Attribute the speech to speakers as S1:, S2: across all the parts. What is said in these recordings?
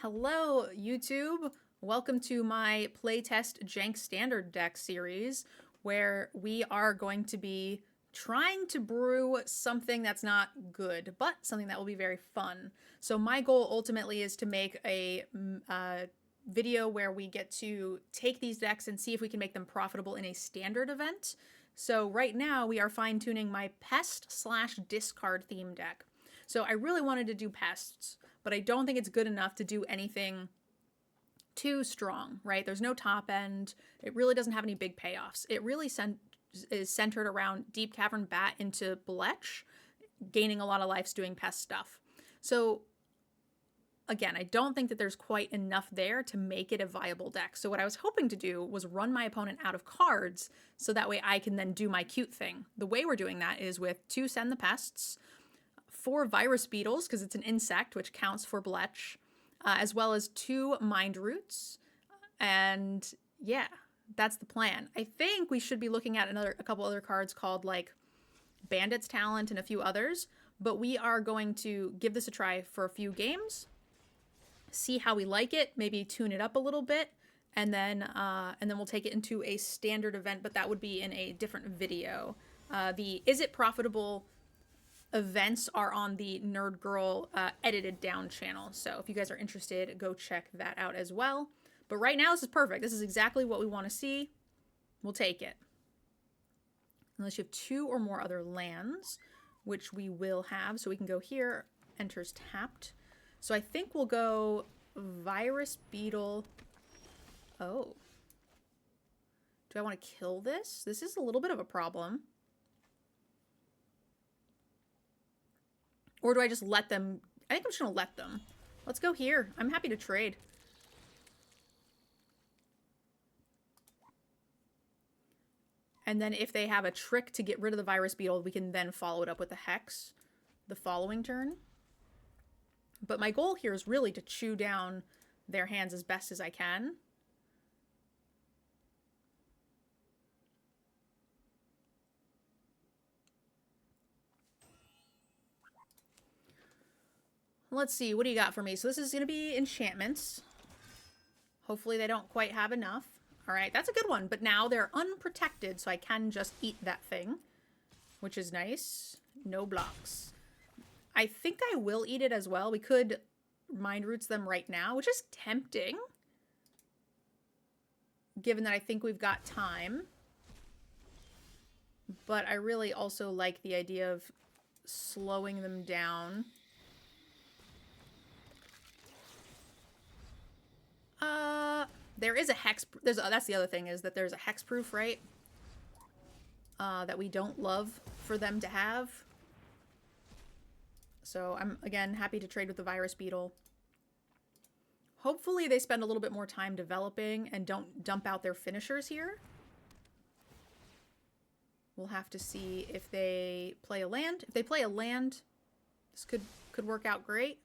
S1: Hello, YouTube. Welcome to my playtest Jank Standard deck series, where we are going to be trying to brew something that's not good, but something that will be very fun. So my goal ultimately is to make a video where we get to take these decks and see if we can make them profitable in a standard event. So right now we are fine-tuning my pest/discard theme deck. So I really wanted to do pests, but I don't think it's good enough to do anything too strong, right? There's no top end. It really doesn't have any big payoffs. It really is centered around Deep Cavern Bat into Bletch, gaining a lot of lives doing pest stuff. So again, I don't think that there's quite enough there to make it a viable deck. So what I was hoping to do was run my opponent out of cards so that way I can then do my cute thing. The way we're doing that is with 2 Send the Pests, 4 Virus Beetles, because it's an insect, which counts for Bletch, as well as 2 Mind Roots. And yeah, that's the plan. I think we should be looking at a couple other cards called like Bandit's Talent and a few others, but we are going to give this a try for a few games, see how we like it, maybe tune it up a little bit, and then we'll take it into a standard event, but that would be in a different video. The Is It Profitable events are on the NerdGirl edited down channel. So if you guys are interested, go check that out as well. But right now, this is perfect. This is exactly what we want to see. We'll take it. Unless you have 2 or more other lands, which we will have. So we can go here, enters tapped. So I think we'll go Virus Beetle. Oh. Do I want to kill this? This is a little bit of a problem. Or do I just let them? I think I'm just going to let them. Let's go here. I'm happy to trade. And then if they have a trick to get rid of the Virus Beetle, we can then follow it up with the Hex the following turn. But my goal here is really to chew down their hands as best as I can. Let's see, what do you got for me? So this is going to be enchantments. Hopefully they don't quite have enough. All right, that's a good one. But now they're unprotected, so I can just eat that thing, which is nice. No blocks. I think I will eat it as well. We could Mind Roots them right now, which is tempting, given that I think we've got time. But I really also like the idea of slowing them down. There is a hex. That's the other thing, is that there's a hexproof, right? That we don't love for them to have. So I'm, again, happy to trade with the Virus Beetle. Hopefully they spend a little bit more time developing and don't dump out their finishers here. We'll have to see if they play a land. If they play a land, this could work out great.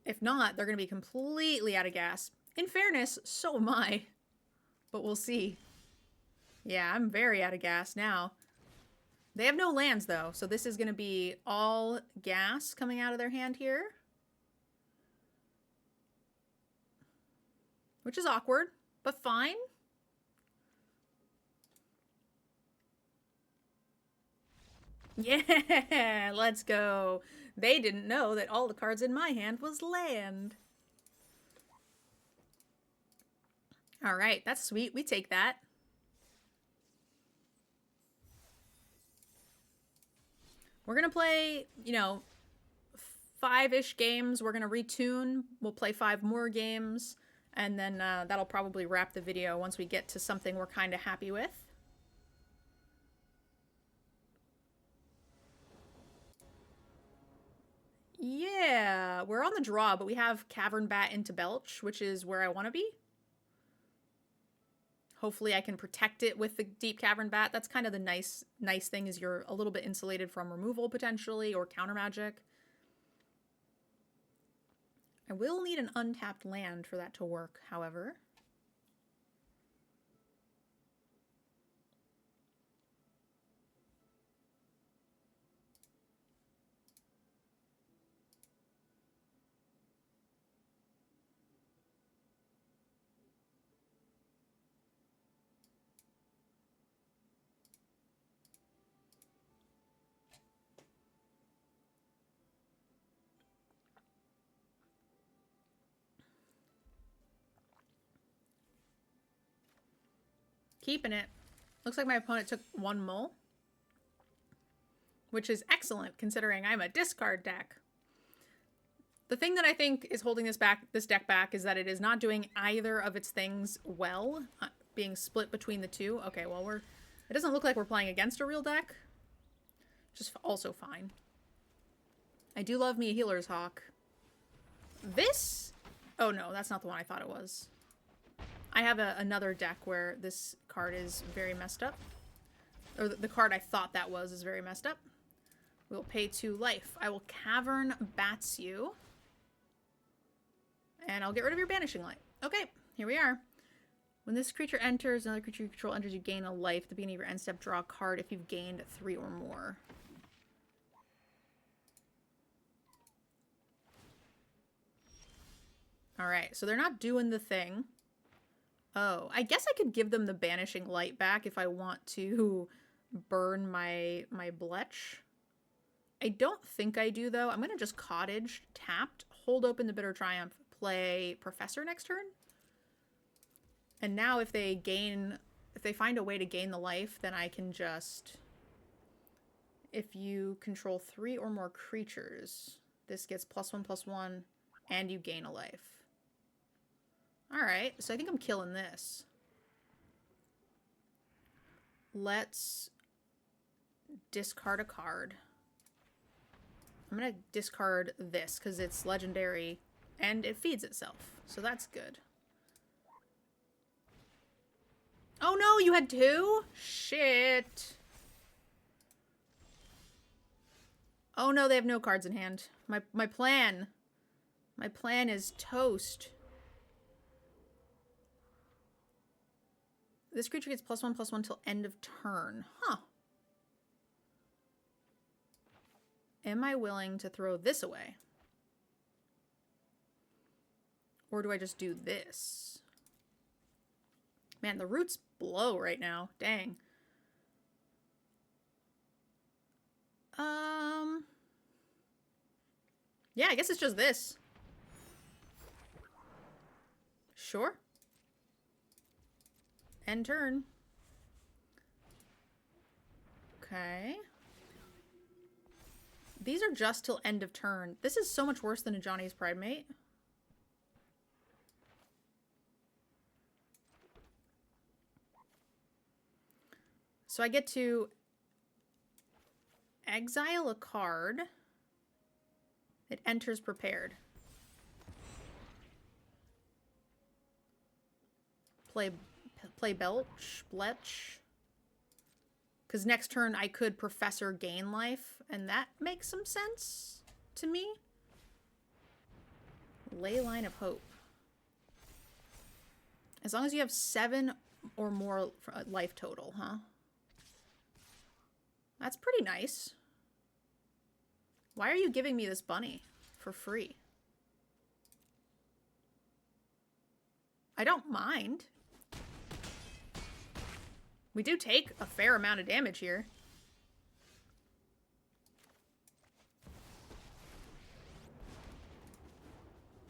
S1: If not, they're going to be completely out of gas. In fairness, so am I. But we'll see. Yeah, I'm very out of gas now. They have no lands, though, so this is going to be all gas coming out of their hand here. Which is awkward, but fine. Yeah, let's go. They didn't know that all the cards in my hand was land. All right, that's sweet. We take that. We're going to play, 5-ish games. We're going to retune. We'll play 5 more games. And then that'll probably wrap the video once we get to something we're kind of happy with. Yeah, we're on the draw, but we have Cavern Bat into Belch, which is where I want to be. Hopefully I can protect it with the Deep Cavern Bat. That's kind of the nice thing, is you're a little bit insulated from removal potentially, or counter magic. I will need an untapped land for that to work, however. Keeping it. Looks like my opponent took 1 mole. Which is excellent, considering I'm a discard deck. The thing that I think is holding this deck back is that it is not doing either of its things well, being split between the two. Okay, well, it doesn't look like we're playing against a real deck. Just also fine. I do love me a Healer's Hawk. This? Oh no, that's not the one I thought it was. I have another deck where this card is very messed up. Or the card I thought that was is very messed up. We'll pay 2 life. I will Cavern Bats you. And I'll get rid of your Banishing Light. Okay, here we are. When this creature enters, another creature you control enters, you gain a life. At the beginning of your end step, draw a card if you've gained 3 or more. Alright, so they're not doing the thing. Oh, I guess I could give them the Banishing Light back if I want to burn my Bletch. I don't think I do, though. I'm going to just Cottage, tapped, hold open the Bitter Triumph, play Professor next turn. And now if they find a way to gain the life, then I can just... If you control 3 or more creatures, this gets +1/+1, and you gain a life. Alright, so I think I'm killing this. Let's discard a card. I'm going to discard this because it's legendary and it feeds itself. So that's good. Oh no, you had 2? Shit. Oh no, they have no cards in hand. My plan is toast. This creature gets +1/+1 till end of turn. Huh. Am I willing to throw this away? Or do I just do this? Man, the roots blow right now. Dang. Yeah, I guess it's just this. Sure. End turn. Okay. These are just till end of turn. This is so much worse than a Johnny's Pridemate. So I get to exile a card. It enters prepared. Play Bletch. Because next turn I could Professor gain life, and that makes some sense to me. Leyline of Hope. As long as you have 7 or more life total, huh? That's pretty nice. Why are you giving me this bunny for free? I don't mind. We do take a fair amount of damage here.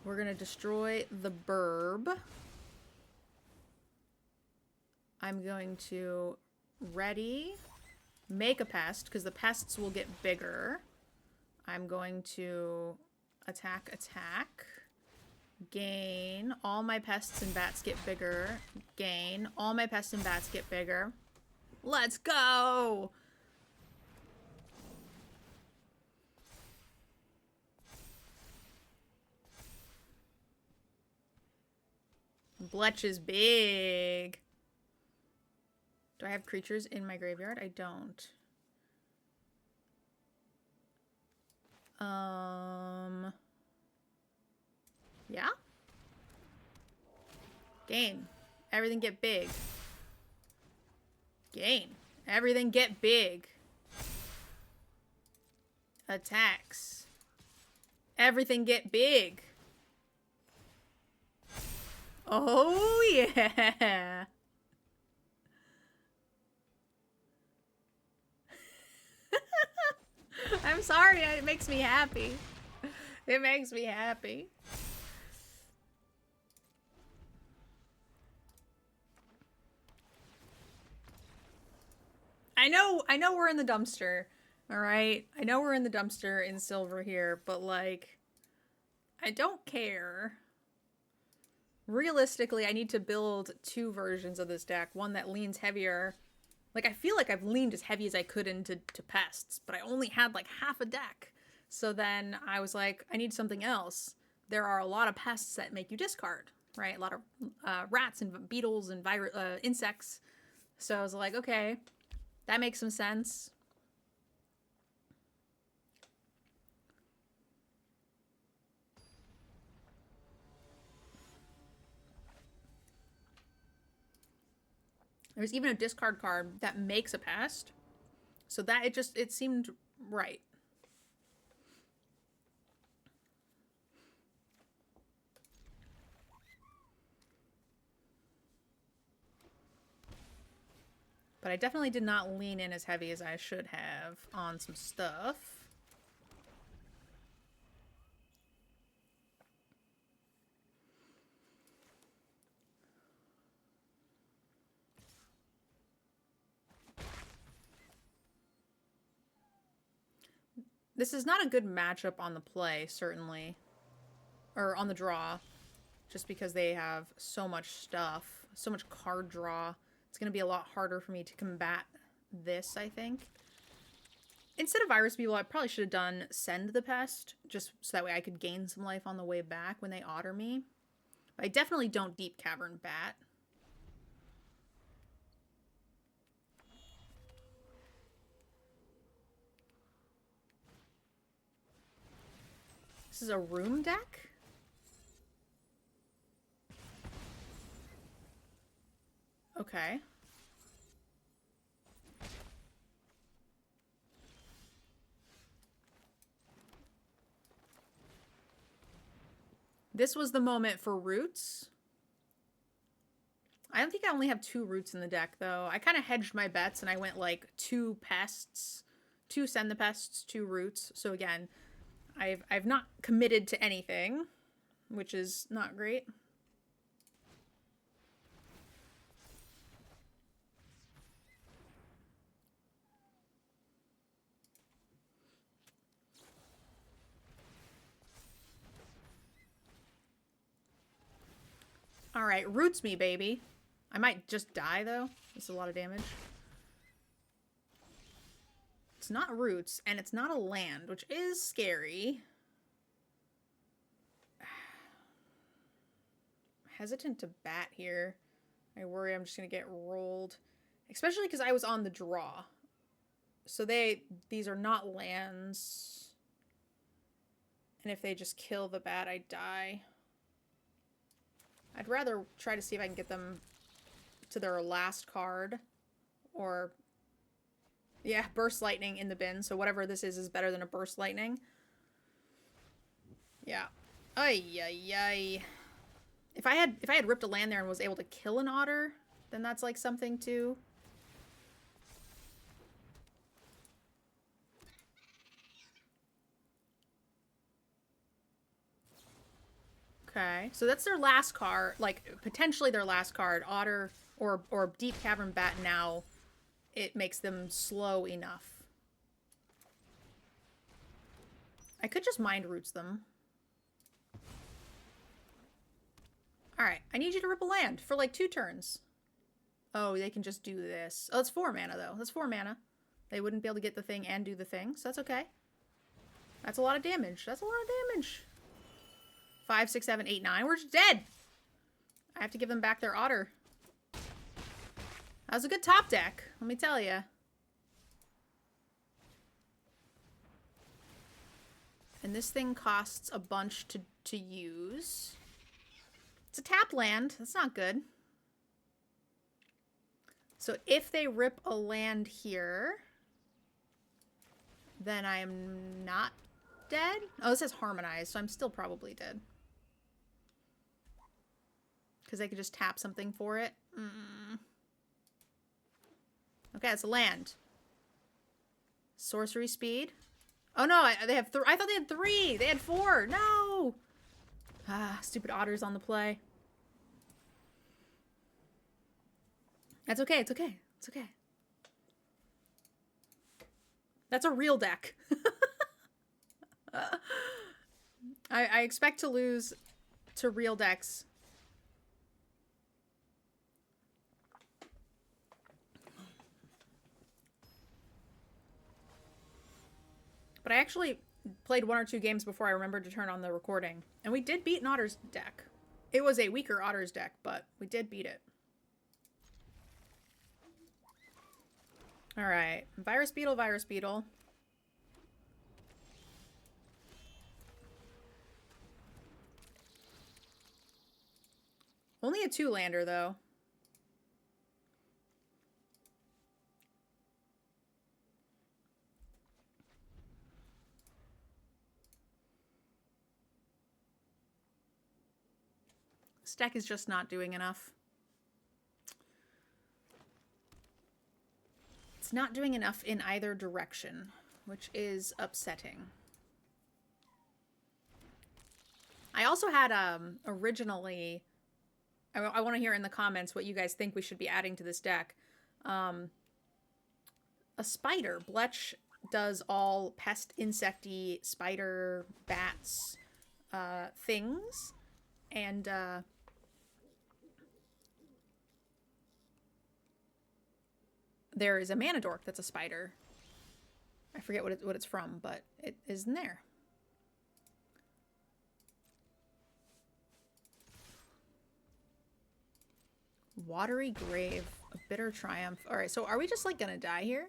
S1: We're gonna destroy the Burb. I'm going to ready, make a pest, because the pests will get bigger. I'm going to attack, gain. All my pests and bats get bigger. Gain. All my pests and bats get bigger. Let's go! Bletch is big. Do I have creatures in my graveyard? I don't. Yeah? Gain. Everything get big. Gain. Everything get big. Attacks. Everything get big. Oh, yeah. I'm sorry, it makes me happy. It makes me happy. I know we're in the dumpster. All right? I know we're in the dumpster in silver here, but like I don't care. Realistically, I need to build two versions of this deck. One that leans heavier. Like, I feel like I've leaned as heavy as I could into pests, but I only had like half a deck. So then I was like, I need something else. There are a lot of pests that make you discard, right? A lot of rats and beetles and insects. So I was like, okay, that makes some sense. There's even a discard card that makes a pest. So that it seemed right. But I definitely did not lean in as heavy as I should have on some stuff. This is not a good matchup on the play, certainly. Or on the draw. Just because they have so much stuff. So much card draw. It's going to be a lot harder for me to combat this, I think. Instead of Virus Beetle, I probably should have done Send the Pest. Just so that way I could gain some life on the way back when they otter me. But I definitely don't Deep Cavern Bat. This is a room deck? Okay. This was the moment for roots. I don't think I only have 2 roots in the deck, though. I kind of hedged my bets, and I went, like, 2 pests. 2 Send the Pests, 2 roots. So, again, I've not committed to anything, which is not great. Alright, roots me, baby. I might just die, though. This is a lot of damage. It's not roots, and it's not a land, which is scary. Hesitant to bat here. I worry I'm just going to get rolled. Especially because I was on the draw. So these are not lands. And if they just kill the bat, I die. I'd rather try to see if I can get them to their last card. Or, yeah, Burst Lightning in the bin. So whatever this is better than a Burst Lightning. Yeah. Ay, ay, ay. If I had ripped a land there and was able to kill an otter, then that's like something too. Okay, so that's their last card, like potentially their last card. Otter or Deep Cavern Bat now, it makes them slow enough. I could just Mind Roots them. Alright, I need you to rip a land for like 2 turns. Oh, they can just do this. Oh, it's 4 mana though. That's 4 mana. They wouldn't be able to get the thing and do the thing, so that's okay. That's a lot of damage. That's a lot of damage. 5, 6, 7, 8, 9. We're just dead. I have to give them back their otter. That was a good top deck, let me tell you. And this thing costs a bunch to use. It's a tap land. That's not good. So if they rip a land here, then I am not dead. Oh, this says Harmonize, so I'm still probably dead. Because they could just tap something for it. Okay, it's a land. Sorcery speed. Oh no, they have I thought they had 3. They had 4. No! Ah, stupid otters on the play. That's okay, it's okay. It's okay. That's a real deck. I expect to lose to real decks. But I actually played 1 or 2 games before I remembered to turn on the recording. And we did beat an Otter's deck. It was a weaker Otter's deck, but we did beat it. Alright. Virus Beetle, Virus Beetle. Only a 2-lander, though. This deck is just not doing enough. It's not doing enough in either direction, which is upsetting. I also had originally... I want to hear in the comments what you guys think we should be adding to this deck. A spider. Bletch does all pest, insecty, spider, bats things. And there is a mana dork that's a spider. I forget what it's from, but it isn't there. Watery Grave, a Bitter Triumph. Alright, so are we just, like, gonna die here?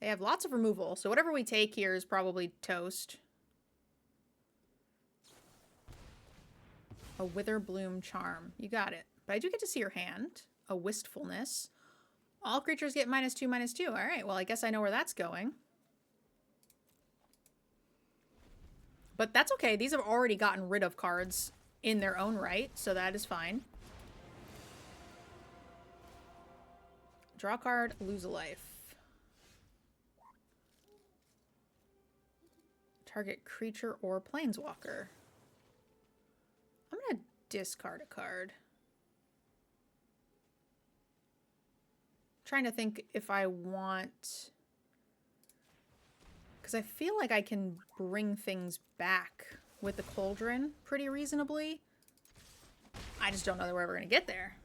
S1: They have lots of removal, so whatever we take here is probably toast. A Witherbloom Charm. You got it. But I do get to see your hand. A Wistfulness. All creatures get -2/-2. Alright, well, I guess I know where that's going. But that's okay. These have already gotten rid of cards in their own right, so that is fine. Draw a card, lose a life. Target creature or planeswalker. I'm gonna discard a card. Trying to think if I want... Because I feel like I can bring things back with the Cauldron pretty reasonably. I just don't know that we're ever going to get there.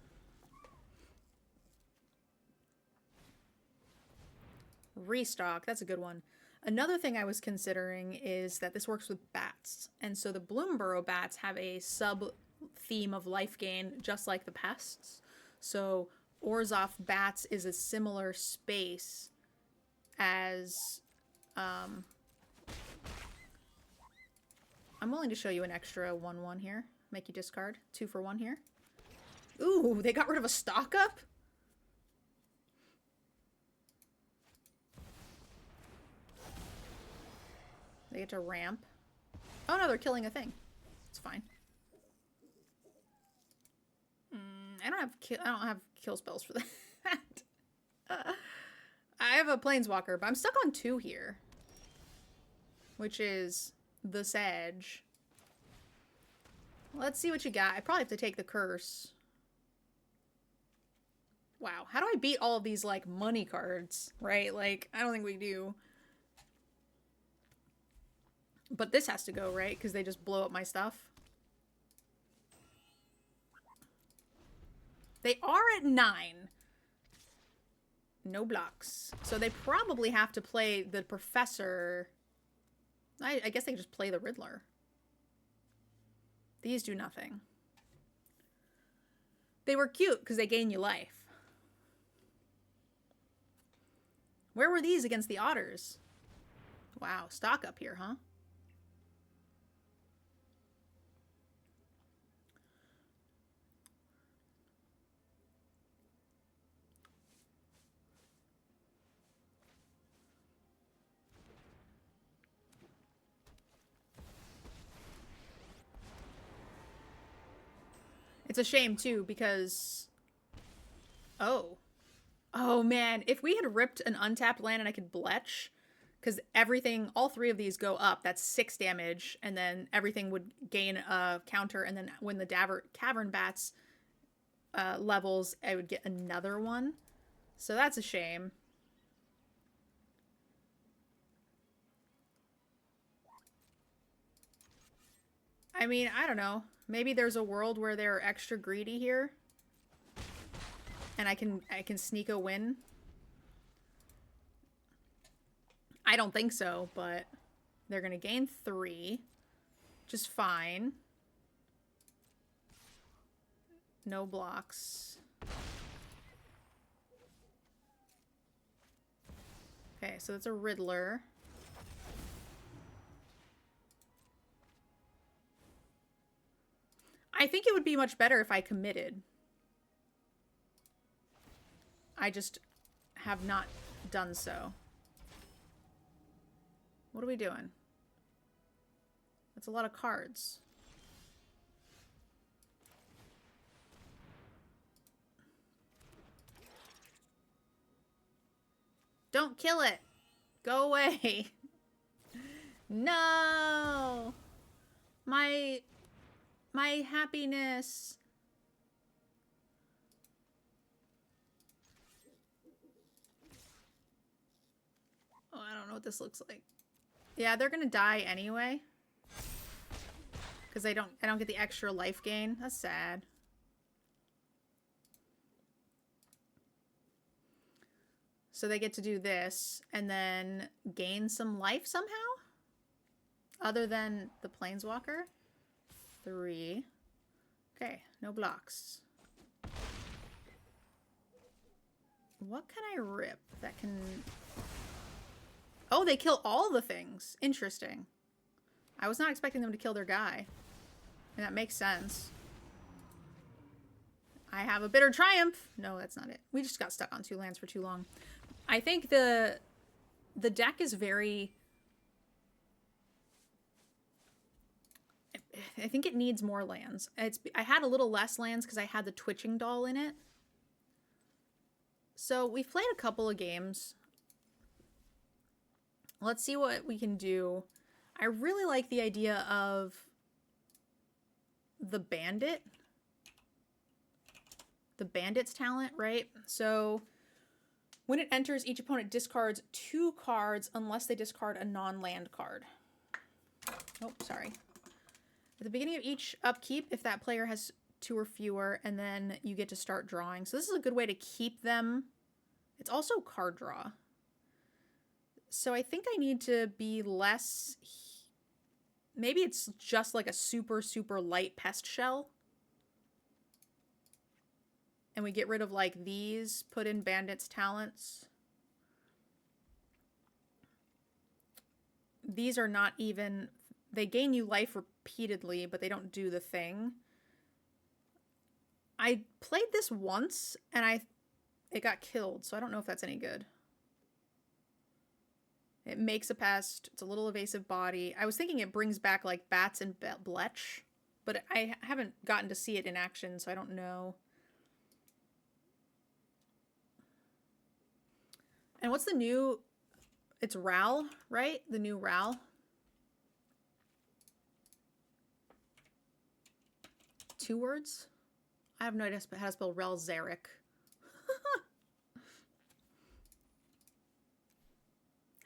S1: Restock, that's a good one. Another thing I was considering is that this works with bats. And so the Bloomburrow bats have a sub-theme of life gain, just like the Pests. So Orzhov bats is a similar space as... I'm willing to show you an extra 1/1 here. Make you discard. 2 for 1 here. Ooh, they got rid of a stock up? They get to ramp. Oh no, they're killing a thing. It's fine. I don't have kill spells for that. I have a planeswalker, but I'm stuck on 2 here. Which is the Sedge. Let's see what you got. I probably have to take the curse. Wow, how do I beat all of these, like, money cards, right? Like, I don't think we do. But this has to go, right? Because they just blow up my stuff. They are at 9. No blocks. So they probably have to play the Professor... I guess they just play the Riddler. These do nothing. They were cute because they gain you life. Where were these against the Otters? Wow, stock up here, huh? It's a shame, too, because... Oh. Oh, man. If we had ripped an untapped land and I could Bletch, because everything, all 3 of these go up, that's 6 damage, and then everything would gain a counter, and then when the Cavern Bats levels, I would get another one. So that's a shame. I mean, I don't know. Maybe there's a world where they're extra greedy here. And I can sneak a win. I don't think so, but they're going to gain 3. Just fine. No blocks. Okay, so that's a Riddler. I think it would be much better if I committed. I just have not done so. What are we doing? That's a lot of cards. Don't kill it. Go away. No. My happiness. Oh, I don't know what this looks like. Yeah, they're gonna die anyway. Because I don't get the extra life gain. That's sad. So they get to do this and then gain some life somehow? Other than the Planeswalker? 3. Okay, no blocks. What can I rip that can... Oh, they kill all the things. Interesting. I was not expecting them to kill their guy. And that makes sense. I have a bitter triumph. No, that's not it. We just got stuck on 2 lands for too long. I think the deck is very... I think it needs more lands. I had a little less lands because I had the Twitching Doll in it. So we've played a couple of games. Let's see what we can do. I really like the idea of the Bandit. The Bandit's talent, right? So when it enters, each opponent discards 2 cards unless they discard a non-land card. Oh, sorry. At the beginning of each upkeep, if that player has 2 or fewer, and then you get to start drawing. So this is a good way to keep them. It's also card draw. So I think I need to be less... Maybe it's just like a super, super light pest shell. And we get rid of like these, put in Bandit's talents. These are not even... They gain you life repeatedly, but they don't do the thing. I played this once, and it got killed, so I don't know if that's any good. It makes a pest. It's a little evasive body. I was thinking it brings back, like, bats and Bletch, but I haven't gotten to see it in action, so I don't know. And what's the new... It's Ral, right? The new Ral. 2 words? I have no idea how to spell Rel Zarek.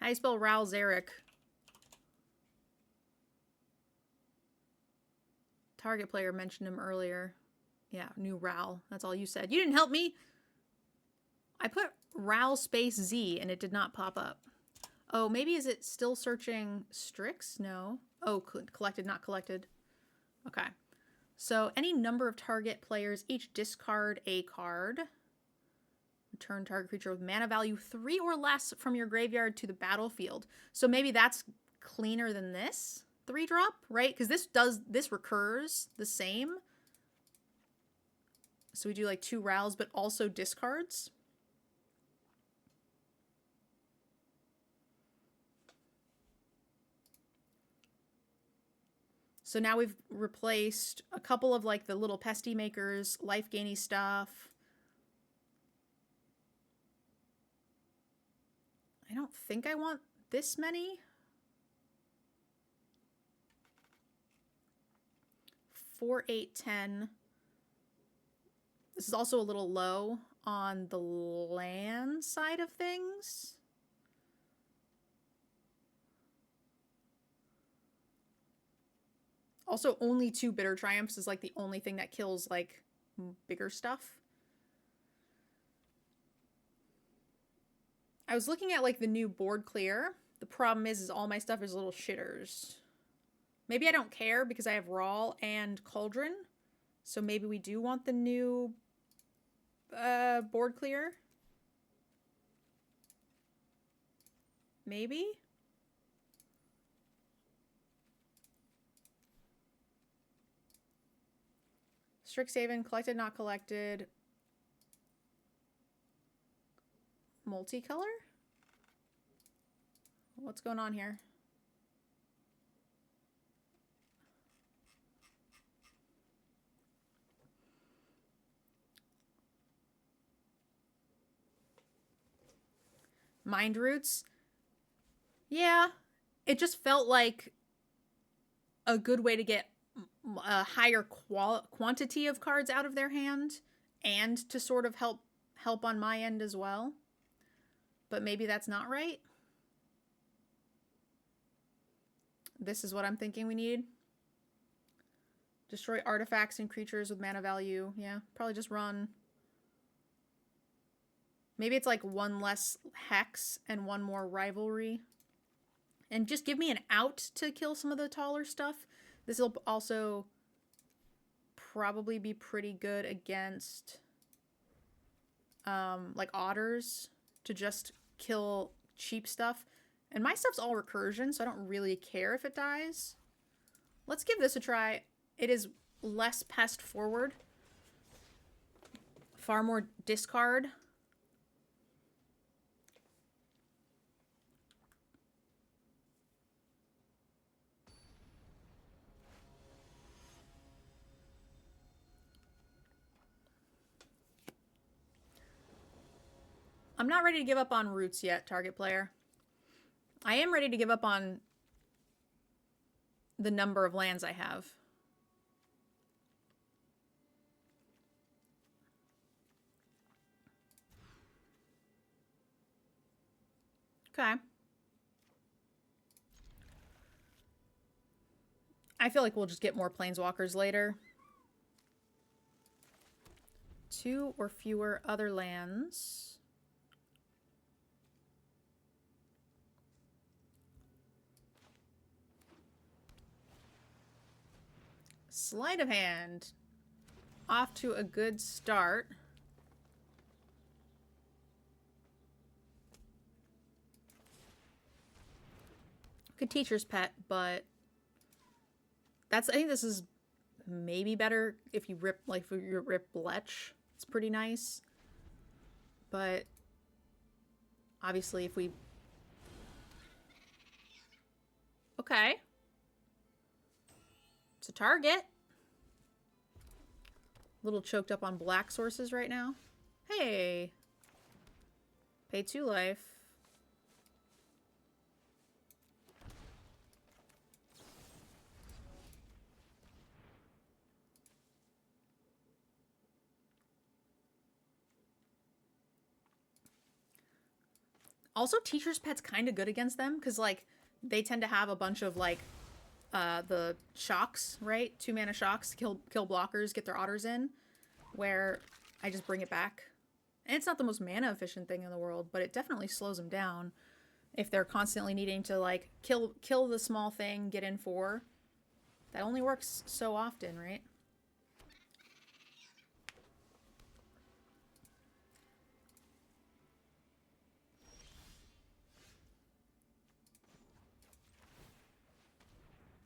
S1: How do you spell Ral Zarek? Target player mentioned him earlier. Yeah, new Ral. That's all you said. You didn't help me! I put Ral space Z and it did not pop up. Oh, maybe is it still searching Strix? No. Oh, collected, not collected. Okay. So any number of target players each discard a card. Return target creature with mana value 3 or less from your graveyard to the battlefield. So maybe that's cleaner than this 3-drop, right? Because this recurs the same. So we do like 2 Rals, but also discards. So now we've replaced a couple of like the little pesty makers, life gainy stuff. I don't think I want this many. 4, 8, 10. This is also a little low on the land side of things. Also, only 2 Bitter Triumphs is like the only thing that kills like bigger stuff. I was looking at like the new board clear. The problem is all my stuff is little shitters. Maybe I don't care because I have Rawl and Cauldron. So maybe we do want the new board clear. Maybe? Strixhaven, collected, not collected. Multicolor? What's going on here? Mind Roots? Yeah, it just felt like a good way to get a higher quantity of cards out of their hand and to sort of help on my end as well. But maybe that's not right. This is what I'm thinking we need. Destroy artifacts and creatures with mana value. Yeah, probably just run. Maybe it's like 1 less Hex and 1 more Rivalry. And just give me an out to kill some of the taller stuff. This will also probably be pretty good against like otters to just kill cheap stuff. And my stuff's all recursion, so I don't really care if it dies. Let's give this a try. It is less pest forward. Far more discard. I'm not ready to give up on roots yet, target player. I am ready to give up on the number of lands I have. Okay. I feel like we'll just get more planeswalkers later. 2 or fewer other lands. Sleight of hand. Off to a good start. Good teacher's pet, but that's, I think this is maybe better if you rip, like, if you rip Lech. It's pretty nice. But obviously if we... Okay. It's a target. A little choked up on black sources right now. Hey. Pay 2 life. Also, teacher's pet's kind of good against them because, like, they tend to have a bunch of, like, the shocks, right? 2 mana shocks, kill blockers, get their otters in, where I just bring it back. And it's not the most mana efficient thing in the world, but it definitely slows them down if they're constantly needing to, like, kill the small thing, get in 4. That only works so often, right?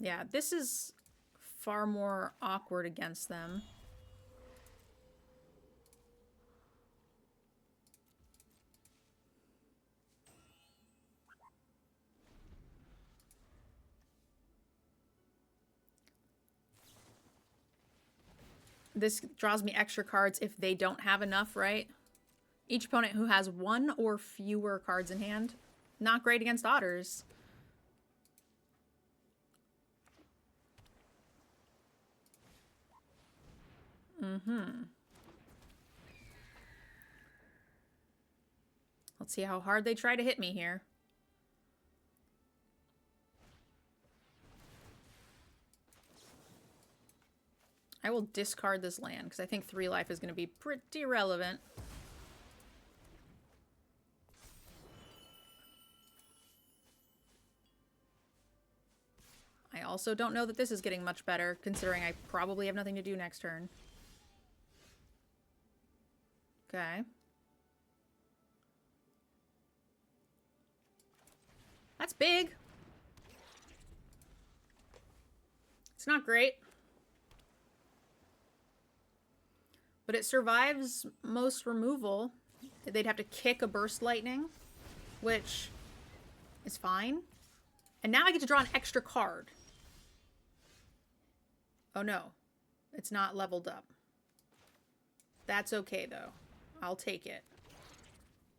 S1: Yeah, this is far more awkward against them. This draws me extra cards if they don't have enough, right? Each opponent who has 1 or fewer cards in hand. Not great against otters. Let's see how hard they try to hit me here. I will discard this land because I think 3 life is going to be pretty relevant. I also don't know that this is getting much better, considering I probably have nothing to do next turn. Okay. That's big. It's not great. But it survives most removal. They'd have to kick a Burst Lightning, which is fine. And now I get to draw an extra card. Oh no, it's not leveled up. That's okay though. I'll take it.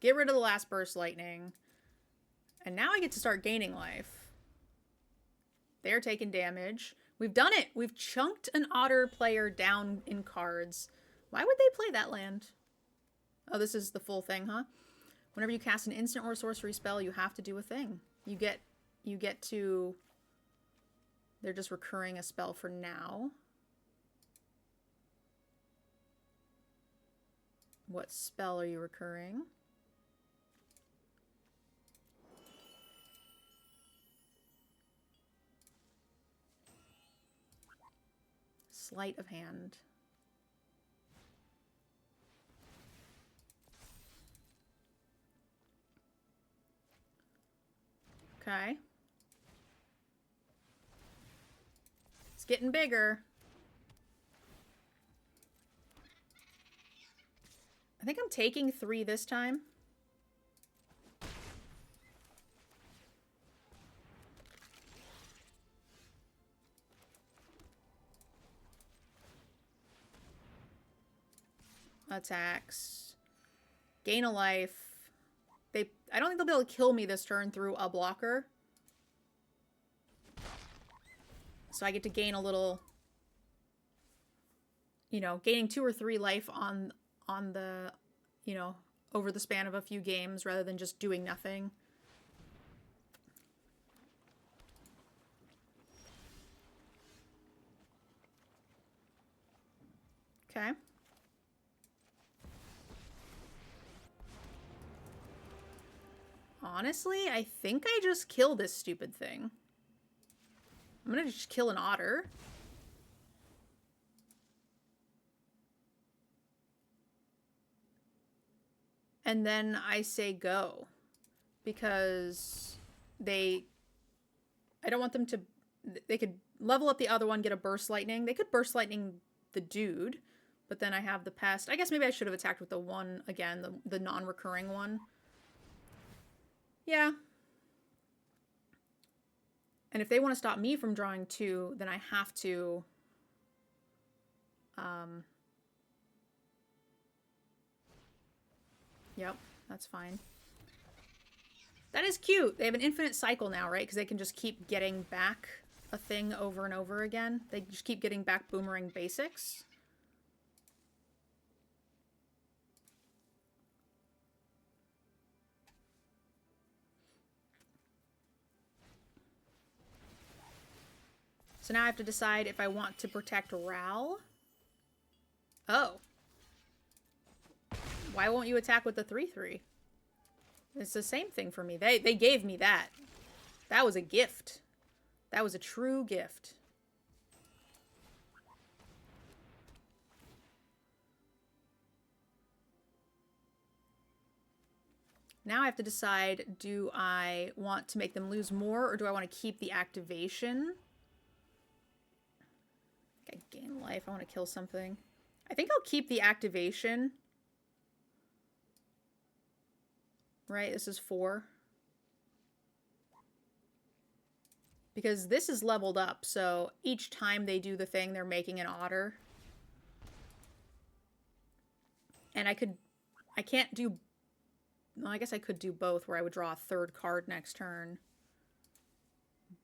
S1: Get rid of the last Burst Lightning. And now I get to start gaining life. They're taking damage. We've done it! We've chunked an Otter player down in cards. Why would they play that land? Oh, this is the full thing, huh? Whenever you cast an instant or sorcery spell, you have to do a thing. You get to... They're just recurring a spell for now. What spell are you recurring? Sleight of hand. Okay. It's getting bigger. I think I'm taking 3 this time. Attacks. Gain a life. I don't think they'll be able to kill me this turn through a blocker. So I get to gain a little, you know, gaining 2 or 3 life on the, you know, over the span of a few games rather than just doing nothing. Okay. Honestly, I think I just kill this stupid thing. I'm gonna just kill an otter. And then I say go. Because I don't want them to... They could level up the other one, get a Burst Lightning. They could Burst Lightning the dude. But then I have the Pest. I guess maybe I should have attacked with the one, again, the non-recurring one. Yeah. And if they want to stop me from drawing 2, then I have to... Yep, that's fine. That is cute. They have an infinite cycle now, right? Because they can just keep getting back a thing over and over again. They just keep getting back Boomerang basics. So now I have to decide if I want to protect Ral. Oh. Why won't you attack with the 3/3? It's the same thing for me. They gave me that. That was a gift. That was a true gift. Now I have to decide, do I want to make them lose more or do I want to keep the activation? I gain life. I want to kill something. I think I'll keep the activation. Right, this is 4. Because this is leveled up, so each time they do the thing, they're making an otter. And I can't do... Well, I guess I could do both, where I would draw a 3rd card next turn.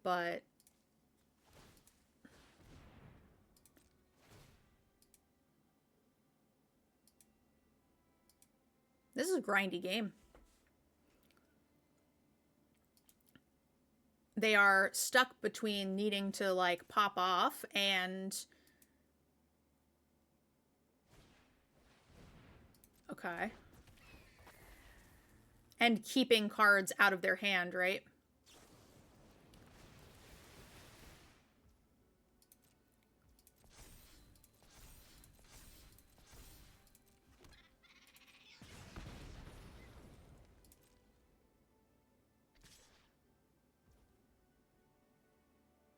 S1: But... This is a grindy game. They are stuck between needing to, like, pop off and Okay. And keeping cards out of their hand, right?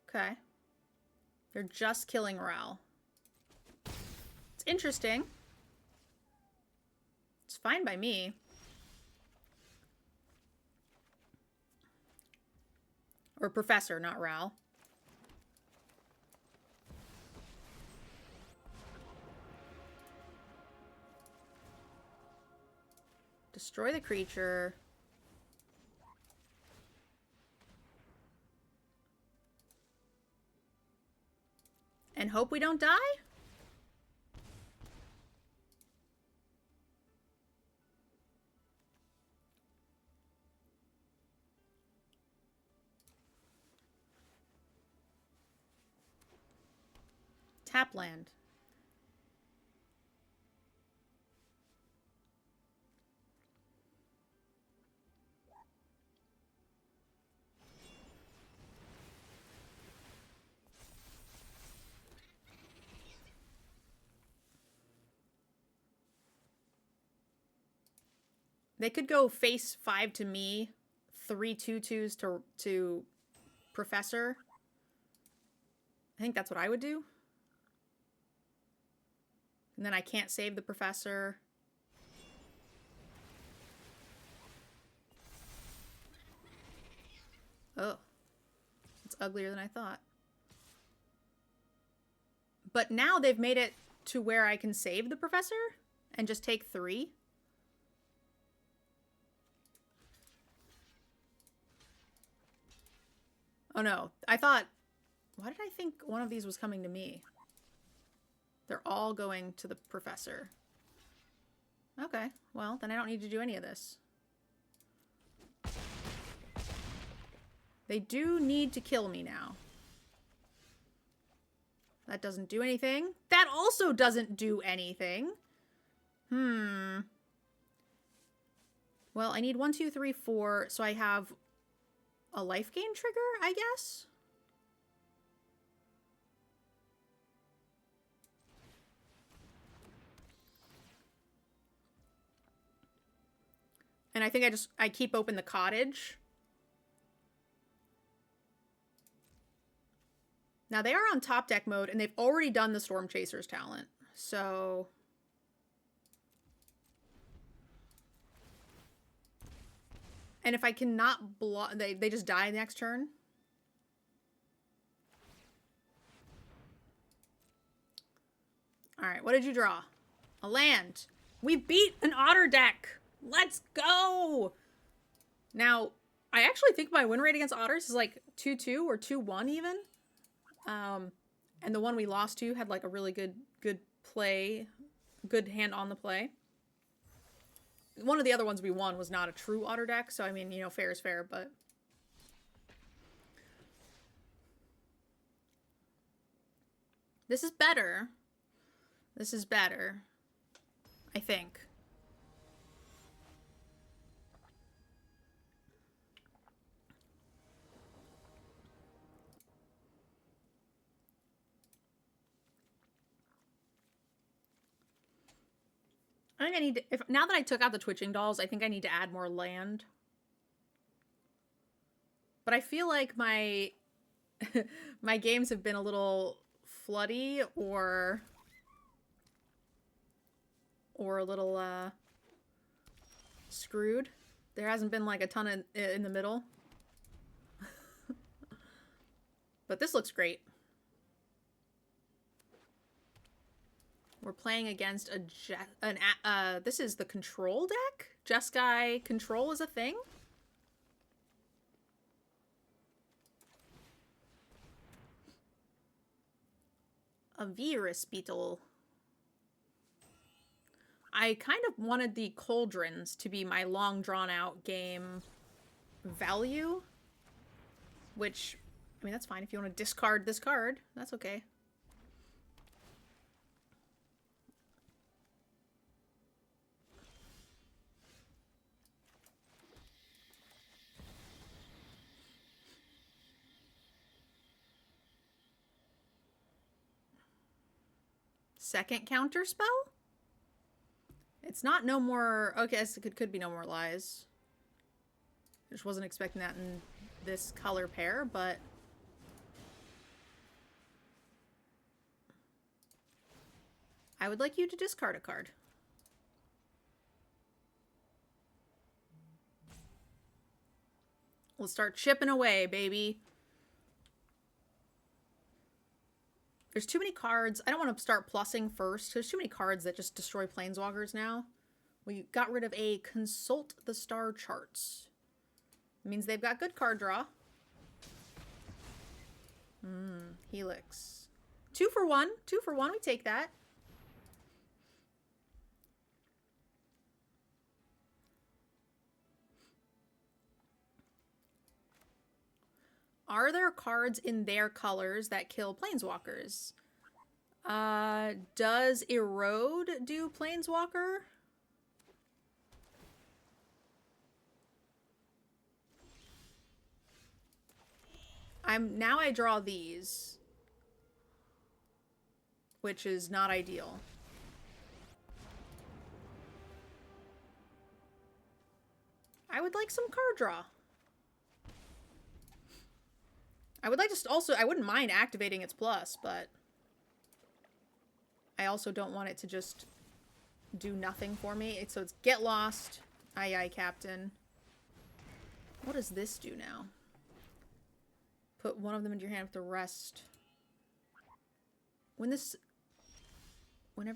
S1: Okay. They're just killing Ral. It's interesting. It's fine by me. Or Professor, not Ral. Destroy the creature. And hope we don't die? Tap land. They could go face 5 to me, 3 2/2s to Professor. I think that's what I would do. And then I can't save the Professor. Oh. It's uglier than I thought. But now they've made it to where I can save the Professor and just take 3. Oh no, I thought... Why did I think one of these was coming to me? They're all going to the Professor. Okay, well, then I don't need to do any of this. They do need to kill me now. That doesn't do anything. That also doesn't do anything. Well, I need 1, 2, 3, 4, so I have a life gain trigger, I guess? And I think I keep open the cottage. Now they are on top deck mode and they've already done the Storm Chaser's talent. So... And if I cannot block... They just die next turn. Alright, what did you draw? A land. We beat an otter deck! Let's go! Now, I actually think my win rate against otters is like 2-2 or 2-1 even. And the one we lost to had like a really good play, good hand on the play. One of the other ones we won was not a true otter deck, so I mean, you know, fair is fair, but... This is better. This is better. I think. I think I need to, now that I took out the Twitching Dolls, I think I need to add more land. But I feel like my my games have been a little floody or a little screwed. There hasn't been like a ton in the middle. But this looks great. We're playing against this is the control deck? Jeskai control is a thing? A virus beetle. I kind of wanted the cauldrons to be my long drawn out game value. Which, I mean, that's fine. If you want to discard this card, that's okay. Second counter spell? It's not no more... Okay, it could be no more lies. I just wasn't expecting that in this color pair, but... I would like you to discard a card. We'll start chipping away, baby. There's too many cards. I don't want to start plussing first. There's too many cards that just destroy planeswalkers now. We got rid of a Consult the Star Charts. It means they've got good card draw. Helix. 2 for 1. 2 for 1. We take that. Are there cards in their colors that kill planeswalkers? Does Erode do planeswalker? Now I draw these, which is not ideal. I would like some card draw. I would like to also, I wouldn't mind activating its plus, but I also don't want it to just do nothing for me. So it's get lost. Aye, aye, Captain. What does this do now? Put one of them into your hand with the rest. Whenever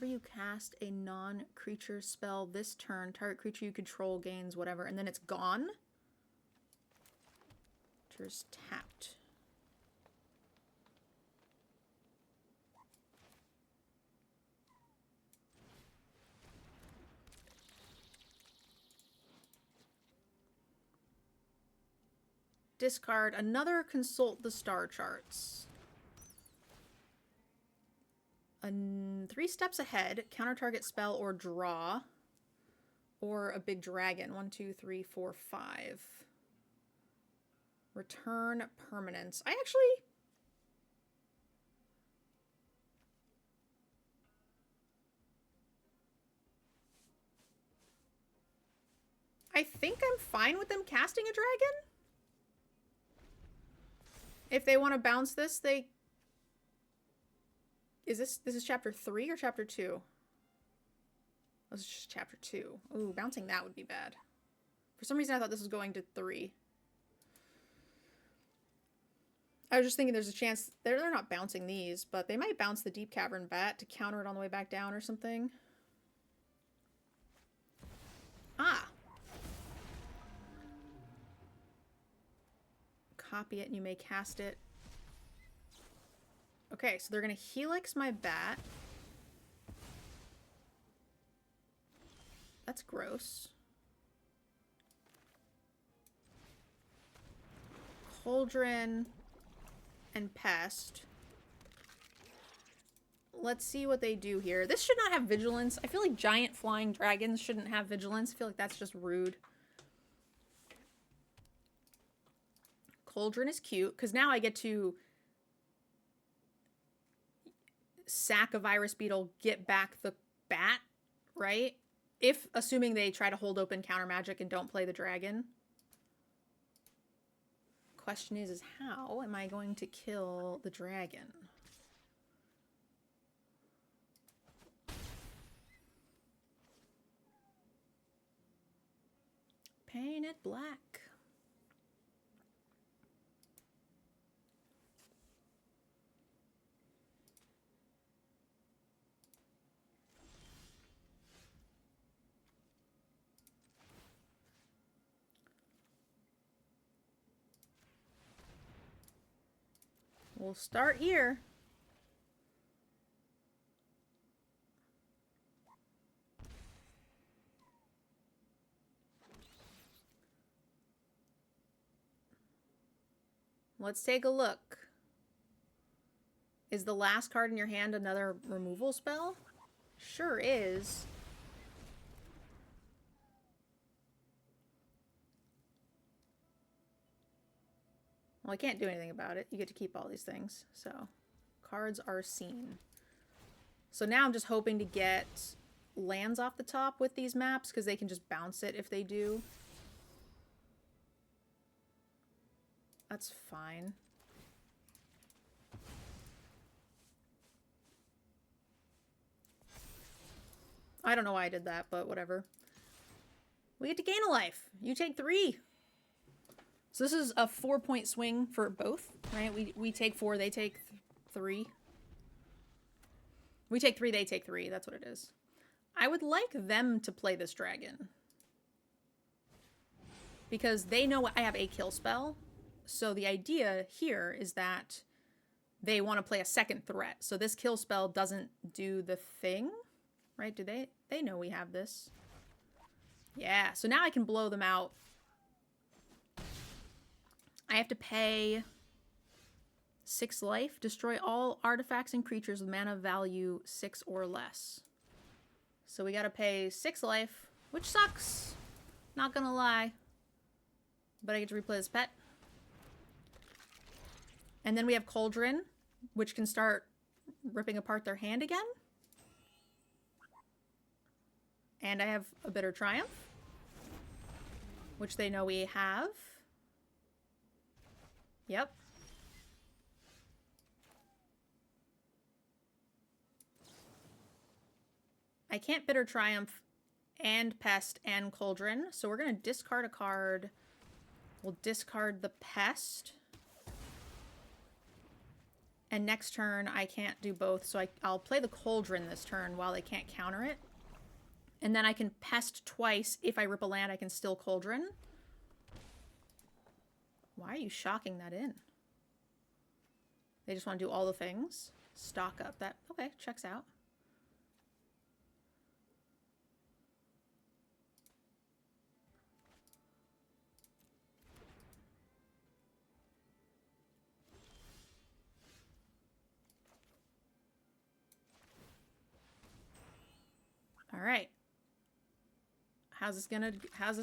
S1: you cast a non-creature spell this turn, target creature you control gains whatever, and then it's gone. Creature's tapped. Discard another Consult the Star Charts. 3 steps ahead, counter target spell or draw, or a big dragon. 1, 2, 3, 4, 5. Return permanence. I think I'm fine with them casting a dragon. If they want to bounce this, they... This is chapter 3 or chapter 2? This is just chapter 2. Ooh, bouncing that would be bad. For some reason I thought this was going to 3. I was just thinking there's a chance... They're not bouncing these, but they might bounce the Deep Cavern Bat to counter it on the way back down or something. Ah! Copy it and you may cast it. Okay, so they're going to Helix my bat. That's gross. Cauldron and Pest. Let's see what they do here. This should not have vigilance. I feel like giant flying dragons shouldn't have vigilance. I feel like that's just rude. Cauldron is cute, because now I get to sack a virus beetle, get back the bat, right? Assuming they try to hold open counter magic and don't play the dragon. Question is how am I going to kill the dragon? Paint it black. We'll start here. Let's take a look. Is the last card in your hand another removal spell? Sure is. Well, I can't do anything about it. You get to keep all these things. So, cards are seen. So now I'm just hoping to get lands off the top with these maps because they can just bounce it if they do. That's fine. I don't know why I did that, but whatever. We get to gain a life. You take 3. So this is a 4-point swing for both, right? We take 4, they take 3. We take 3, they take 3. That's what it is. I would like them to play this dragon. Because they know I have a kill spell. So the idea here is that they want to play a second threat. So this kill spell doesn't do the thing, right? Do they know we have this? Yeah, so now I can blow them out. I have to pay 6 life. Destroy all artifacts and creatures with mana value 6 or less. So we gotta pay 6 life, which sucks. Not gonna lie. But I get to replay this pet. And then we have Cauldron, which can start ripping apart their hand again. And I have a Bitter Triumph, which they know we have. Yep. I can't Bitter Triumph and Pest and Cauldron, so we're going to discard a card. We'll discard the Pest. And next turn, I can't do both, so I'll play the Cauldron this turn while they can't counter it. And then I can Pest twice. If I rip a land, I can still Cauldron. Why are you shocking that in? They just want to do all the things. Stock up. That, okay, checks out. All right. How's this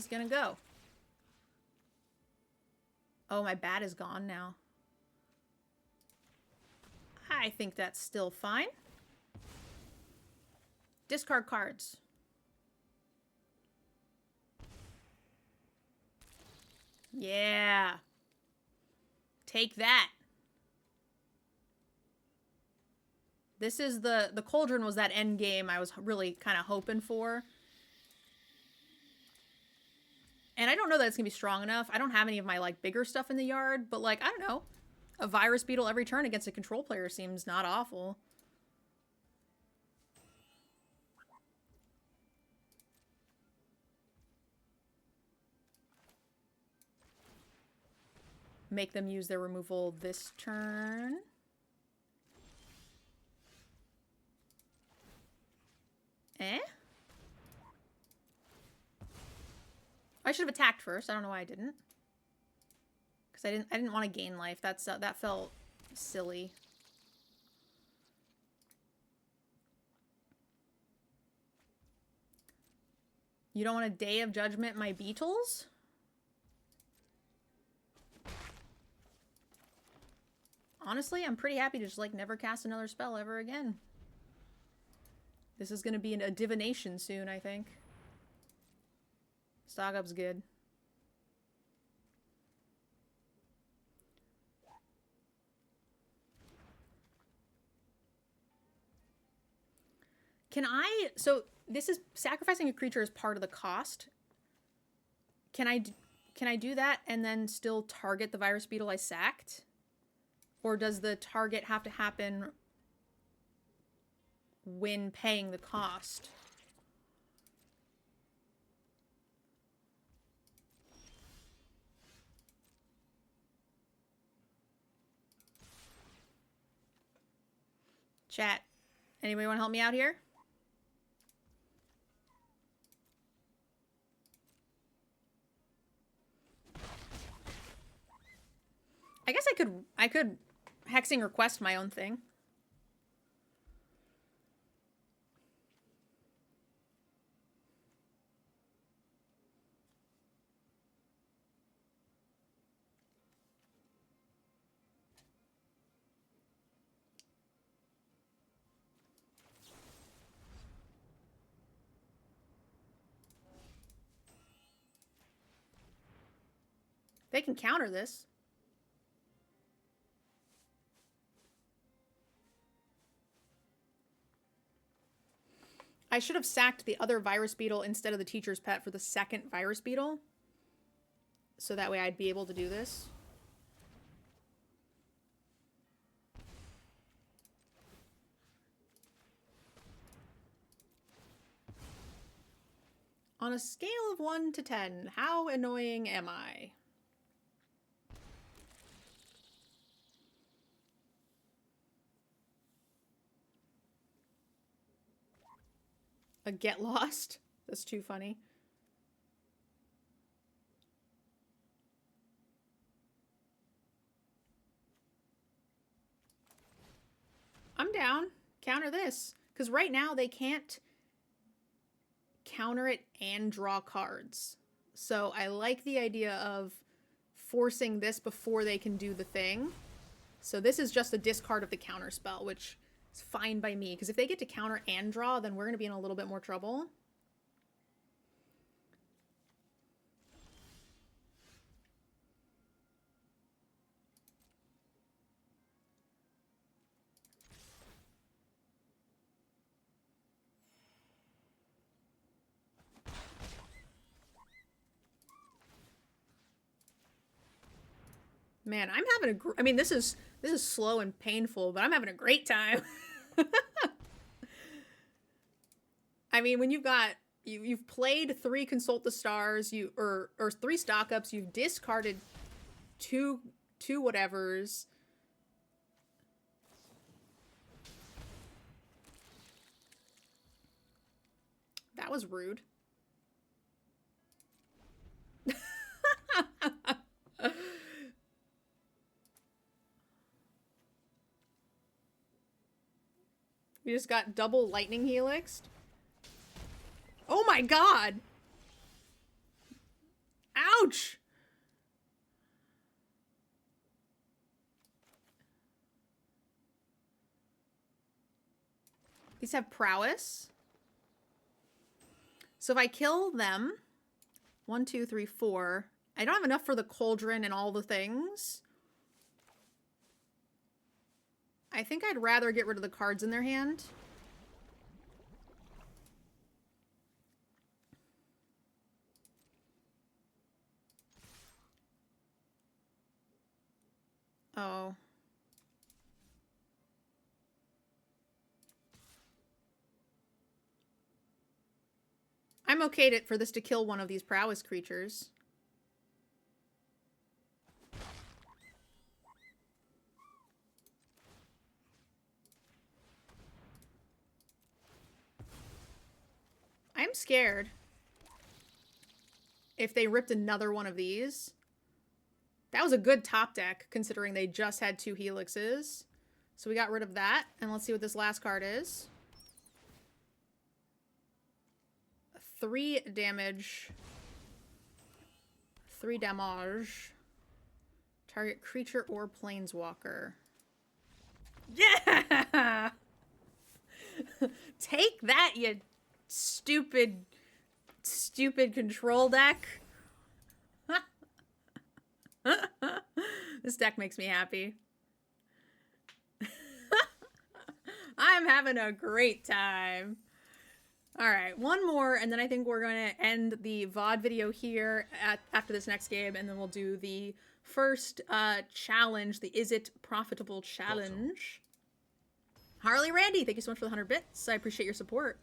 S1: gonna go? Oh, my bat is gone now. I think that's still fine. Discard cards. Yeah. Take that. This is the Cauldron was that end game I was really kind of hoping for. And I don't know that it's going to be strong enough. I don't have any of my, like, bigger stuff in the yard. But, like, I don't know. A Virus Beetle every turn against a control player seems not awful. Make them use their removal this turn. Eh? I should have attacked first. I don't know why I didn't. Because I didn't want to gain life. That felt silly. You don't want a Day of Judgment my beetles? Honestly, I'm pretty happy to just, like, never cast another spell ever again. This is going to be a divination soon, I think. Stock up's good. Can I... So, this is... Sacrificing a creature is part of the cost. Can I do that and then still target the Virus Beetle I sacked? Or does the target have to happen when paying the cost? Chat, anybody want to help me out here? I guess I could hexing request my own thing. They can counter this. I should have sacked the other virus beetle instead of the teacher's pet for the second virus beetle. So that way I'd be able to do this. On a scale of 1 to 10, how annoying am I? A get lost? That's too funny. I'm down. Counter this. Because right now they can't counter it and draw cards. So I like the idea of forcing this before they can do the thing. So this is just a discard of the counter spell, which is fine by me. Because if they get to counter and draw, then we're going to be in a little bit more trouble. Man, I'm having a I mean, this is slow and painful, but I'm having a great time. I mean, when you've got you've played 3 Consult the Stars, or 3 stock ups, you've discarded two whatevers. That was rude. We just got double lightning helixed. Oh my god! Ouch! These have prowess. So if I kill them, 1, 2, 3, 4. I don't have enough for the cauldron and all the things. I think I'd rather get rid of the cards in their hand. Oh. I'm okay for this to kill one of these prowess creatures. I'm scared if they ripped another one of these. That was a good top deck, considering they just had 2 helixes. So we got rid of that, and let's see what this last card is. 3 damage. 3 damage. Target creature or planeswalker. Yeah! Take that, you stupid control deck. This deck makes me happy. I'm having a great time. All right, one more, and then I think we're going to end the VOD video here after this next game, and then we'll do the first challenge, the Is It Profitable Challenge. Harley Randy, thank you so much for the 100 bits. I appreciate your support.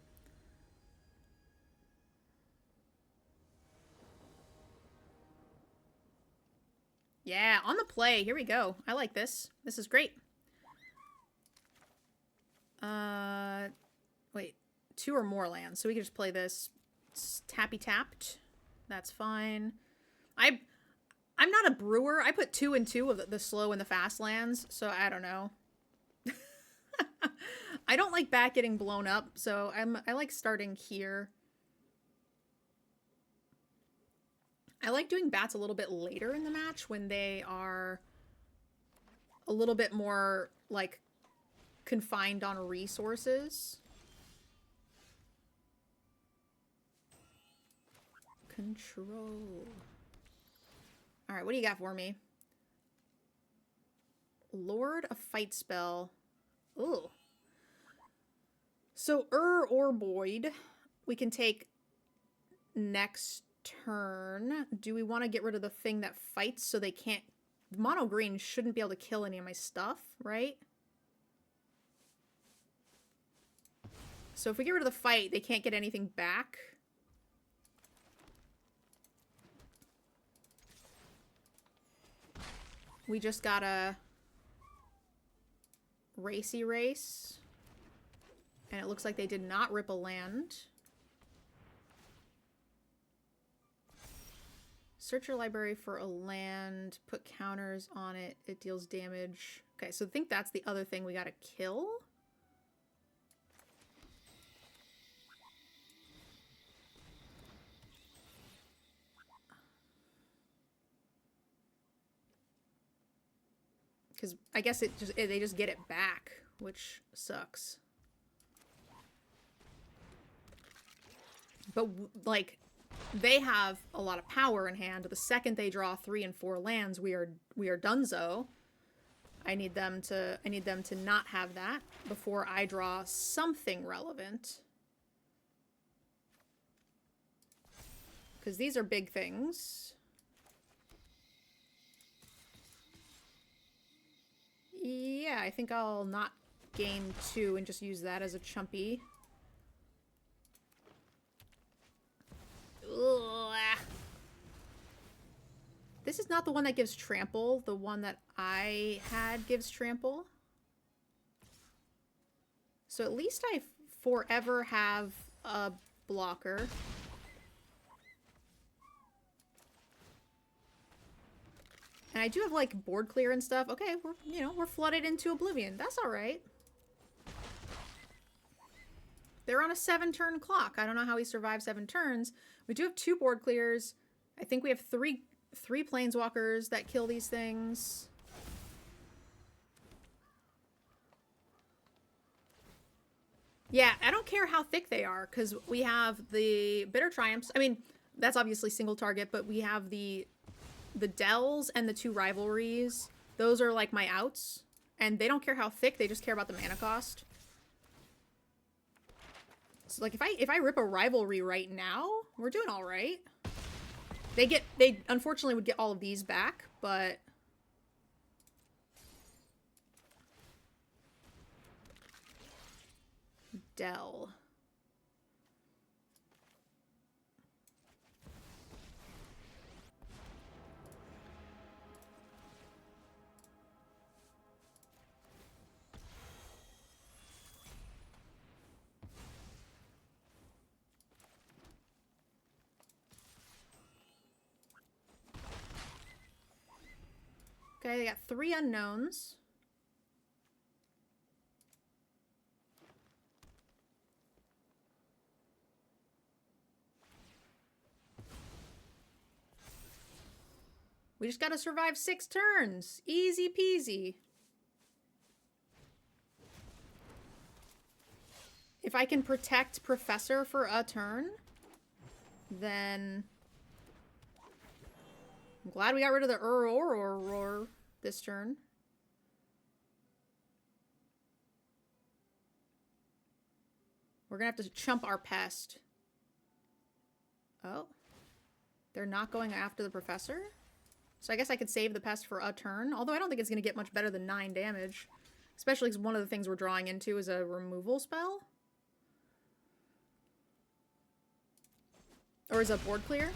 S1: Yeah, on the play. Here we go. I like this. This is great. Wait. 2 or more lands. So we can just play this tappy tapped. That's fine. I'm not a brewer. I put 2 and 2 of the slow and the fast lands, so I don't know. I don't like back getting blown up, so I like starting here. I like doing bats a little bit later in the match when they are a little bit more, like, confined on resources. Control. All right, what do you got for me? Lord of Fight spell. Ooh. So, or Boyd, we can take next turn. Do we want to get rid of the thing that fights so they can't... Mono green shouldn't be able to kill any of my stuff, right? So if we get rid of the fight, they can't get anything back. We just gotta race. And it looks like they did not rip a land. Search your library for a land, put counters on it, it deals damage. Okay, so I think that's the other thing we gotta kill. Because I guess they just get it back, which sucks. But, like, they have a lot of power in hand. The second they draw 3 and 4 lands, we are donezo. I need them to not have that before I draw something relevant. Because these are big things. Yeah, I think I'll not gain 2 and just use that as a chumpy. Ugh. This is not the one that gives trample. The one that I had gives trample. So at least I forever have a blocker. And I do have, like, board clear and stuff. Okay, we're flooded into oblivion. That's all right. They're on a 7-turn clock. I don't know how he survived 7 turns. We do have 2 board clears. I think we have three planeswalkers that kill these things. Yeah, I don't care how thick they are, because we have the Bitter Triumphs. I mean, that's obviously single target, but we have the Dells and the 2 rivalries. Those are like my outs. And they don't care how thick, they just care about the mana cost. So like if I rip a rivalry right now, we're doing all right. They unfortunately would get all of these back, but Dell. Okay, they got 3 unknowns. We just gotta survive 6 turns. Easy peasy. If I can protect Professor for a turn, then I'm glad we got rid of the Roar this turn. We're gonna have to chump our Pest. Oh. They're not going after the Professor? So I guess I could save the Pest for a turn. Although I don't think it's gonna get much better than 9 damage. Especially because one of the things we're drawing into is a removal spell. Or is a board clear?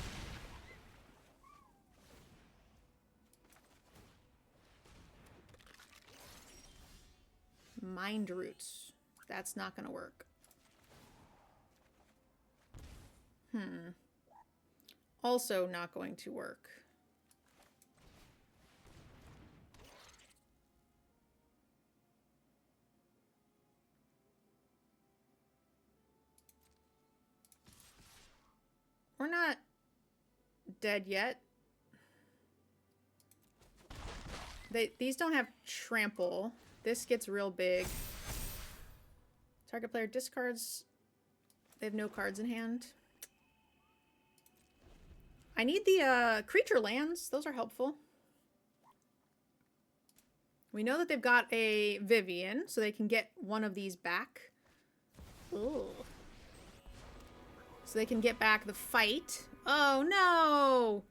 S1: Mind Roots. That's not gonna work. Also not going to work. We're not dead yet. These don't have trample. This gets real big. Target player discards. They have no cards in hand. I need the creature lands. Those are helpful. We know that they've got a Vivian, so they can get one of these back. Ooh. So they can get back the fight. Oh, no!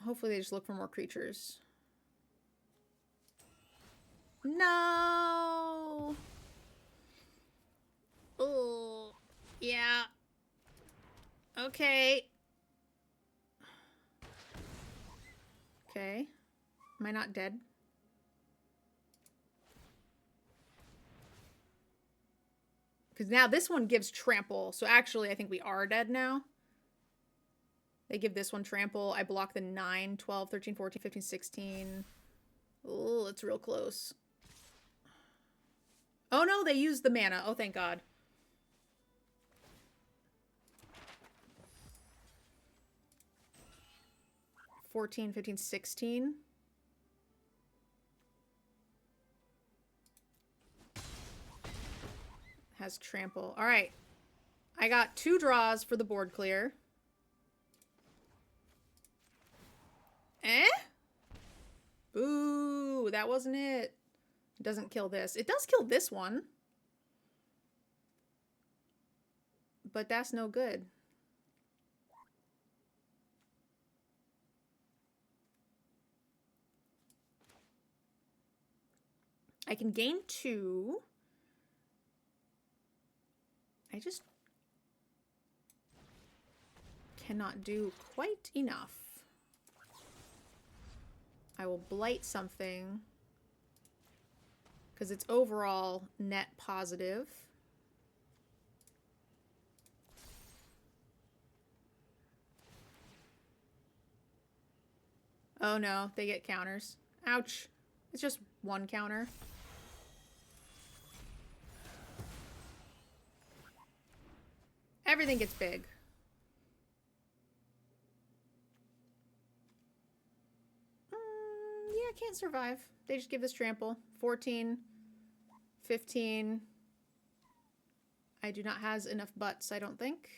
S1: Hopefully they just look for more creatures. No! Oh, yeah. Okay. Okay. Am I not dead? Because now this one gives trample. So actually, I think we are dead now. They give this one trample. I block the 9, 12, 13, 14, 15, 16. Oh, it's real close. Oh no, they used the mana. Oh, thank God. $14, 15, 16. Has trample. All right. I got 2 draws for the board clear. Eh? Ooh, that wasn't it. It doesn't kill this. It does kill this one. But that's no good. I can gain 2. I just cannot do quite enough. I will blight something because it's overall net positive. Oh no, they get counters. Ouch. It's just 1 counter. Everything gets big. Yeah, I can't survive. They just give this trample. 14, 15. I do not have enough butts, I don't think.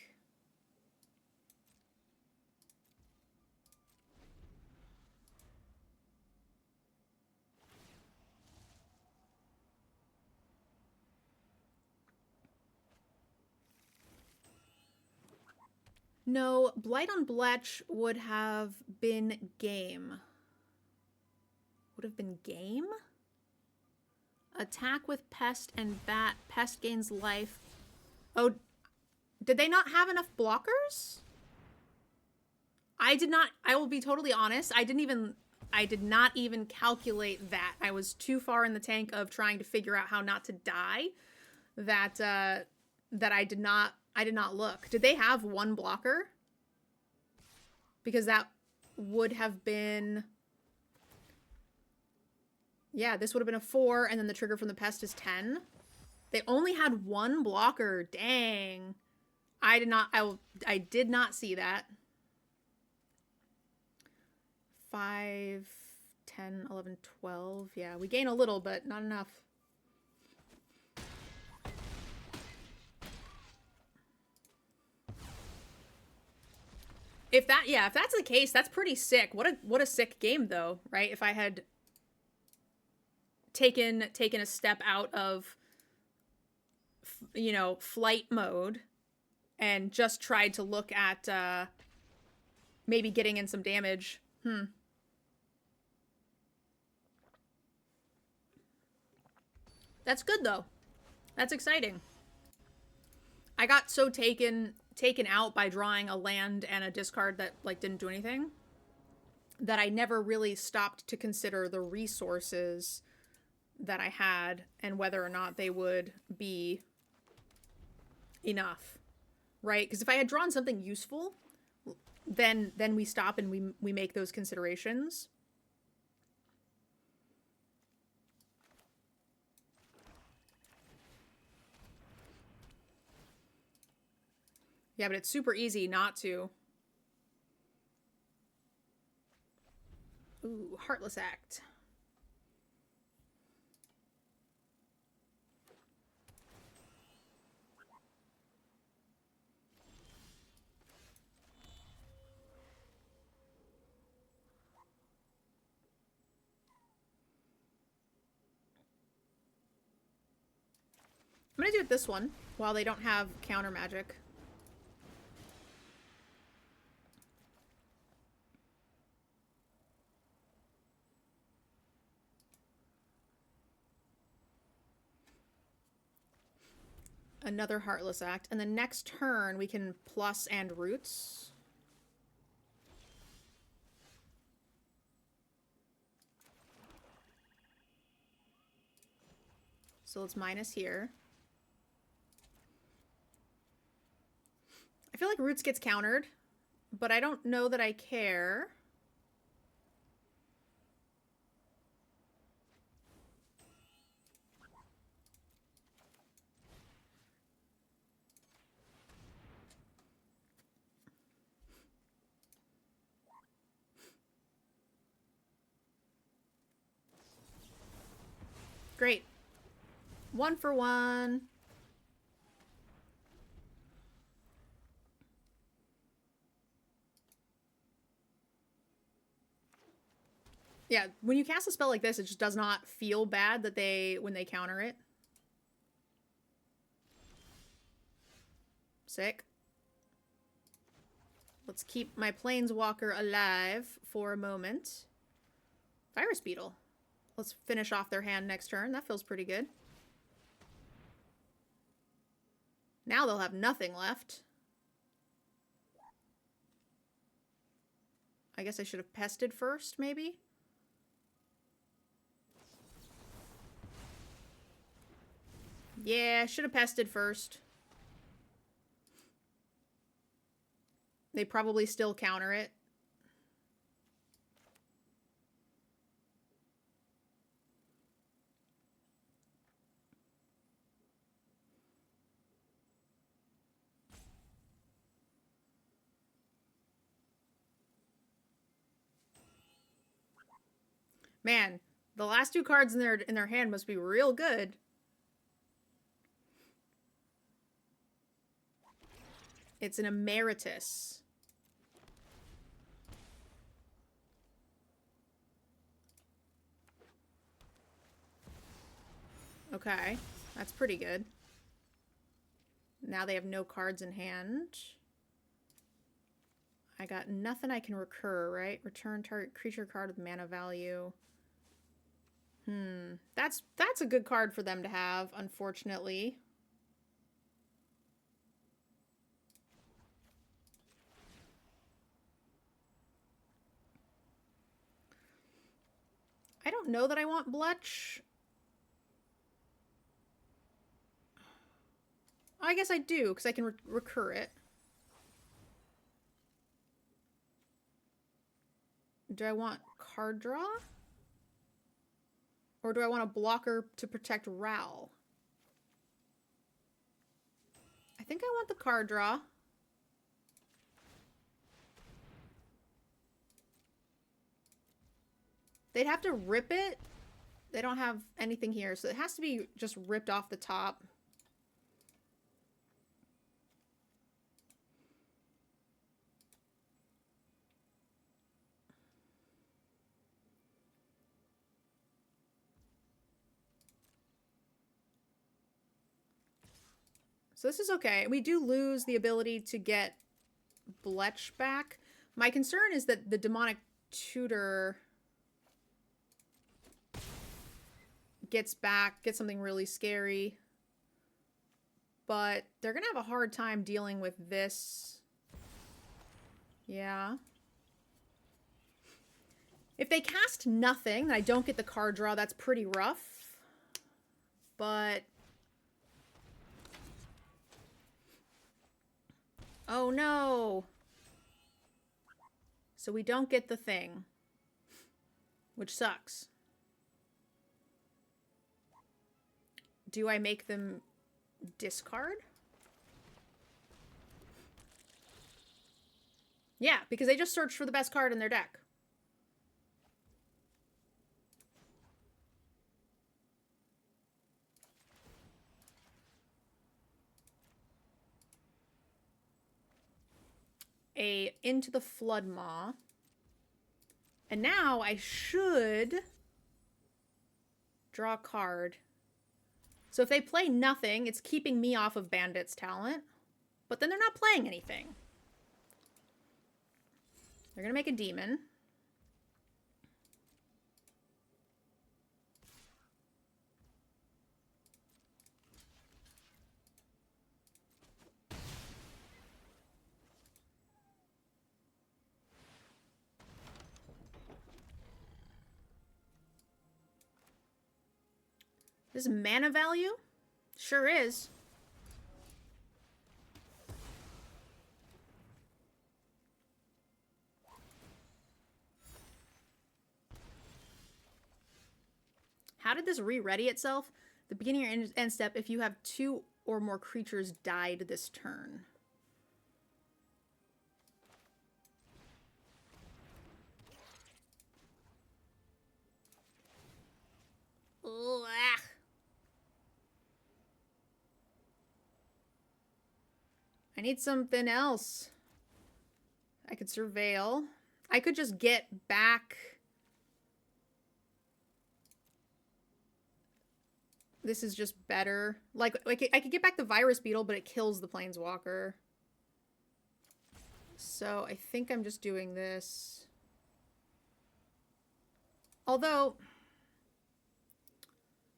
S1: No, Blight on Bletch would have been game. Would have been game? Attack with Pest and Bat. Pest gains life. Oh, did they not have enough blockers? I did not, I will be totally honest, I did not even calculate that. I was too far in the tank of trying to figure out how not to die that I did not look. Did they have 1 blocker? Because that would have been, yeah, this would have been a 4, and then the trigger from the Pest is 10. They only had 1 blocker. Dang. I did not see that. 5, 10, 11, 12. Yeah, we gain a little, but not enough. If that's the case, that's pretty sick. What a sick game though, right? If I had taken a step out of, you know, flight mode and just tried to look at maybe getting in some damage. That's good though. That's exciting. I got so taken out by drawing a land and a discard that like didn't do anything that I never really stopped to consider the resources that I had and whether or not they would be enough, right? Because if I had drawn something useful, then we stop and we make those considerations. Yeah, but it's super easy not to. Ooh, Heartless Act. I'm gonna do it this one while they don't have counter magic. Another Heartless Act. And the next turn we can plus and roots. So let's minus here. I feel like roots gets countered, but I don't know that I care. Great. 1 for 1. Yeah, when you cast a spell like this, it just does not feel bad that when they counter it. Sick. Let's keep my Planeswalker alive for a moment. Virus Beetle. Let's finish off their hand next turn. That feels pretty good. Now they'll have nothing left. I guess I should have pested first, maybe? Yeah, I should have pested first. They probably still counter it. Man, the last 2 cards in their hand must be real good. It's an Emeritus. Okay, that's pretty good. Now they have no cards in hand. I got nothing I can recur, right? Return target creature card with mana value. That's a good card for them to have, unfortunately. I don't know that I want Bletch. I guess I do, because I can recur it. Do I want card draw? Or do I want a blocker to protect Ral? I think I want the card draw. They'd have to rip it. They don't have anything here, so it has to be just ripped off the top. So this is okay. We do lose the ability to get Bletch back. My concern is that the Demonic Tutor gets something really scary. But they're going to have a hard time dealing with this. Yeah. If they cast nothing, and I don't get the card draw, that's pretty rough. But... oh no! So we don't get the thing. Which sucks. Do I make them discard? Yeah, because they just searched for the best card in their deck. A Into the Floodmaw. And now I should draw a card. So if they play nothing, it's keeping me off of Bandit's talent. But then they're not playing anything. They're going to make a demon. This is mana value? Sure is. How did this re-ready itself? The beginning or end step if you have 2 or more creatures died this turn. Ugh. I need something else. I could surveil. I could just get back. This is just better. Like I could get back the virus beetle, but it kills the planeswalker. So I think I'm just doing this. Although,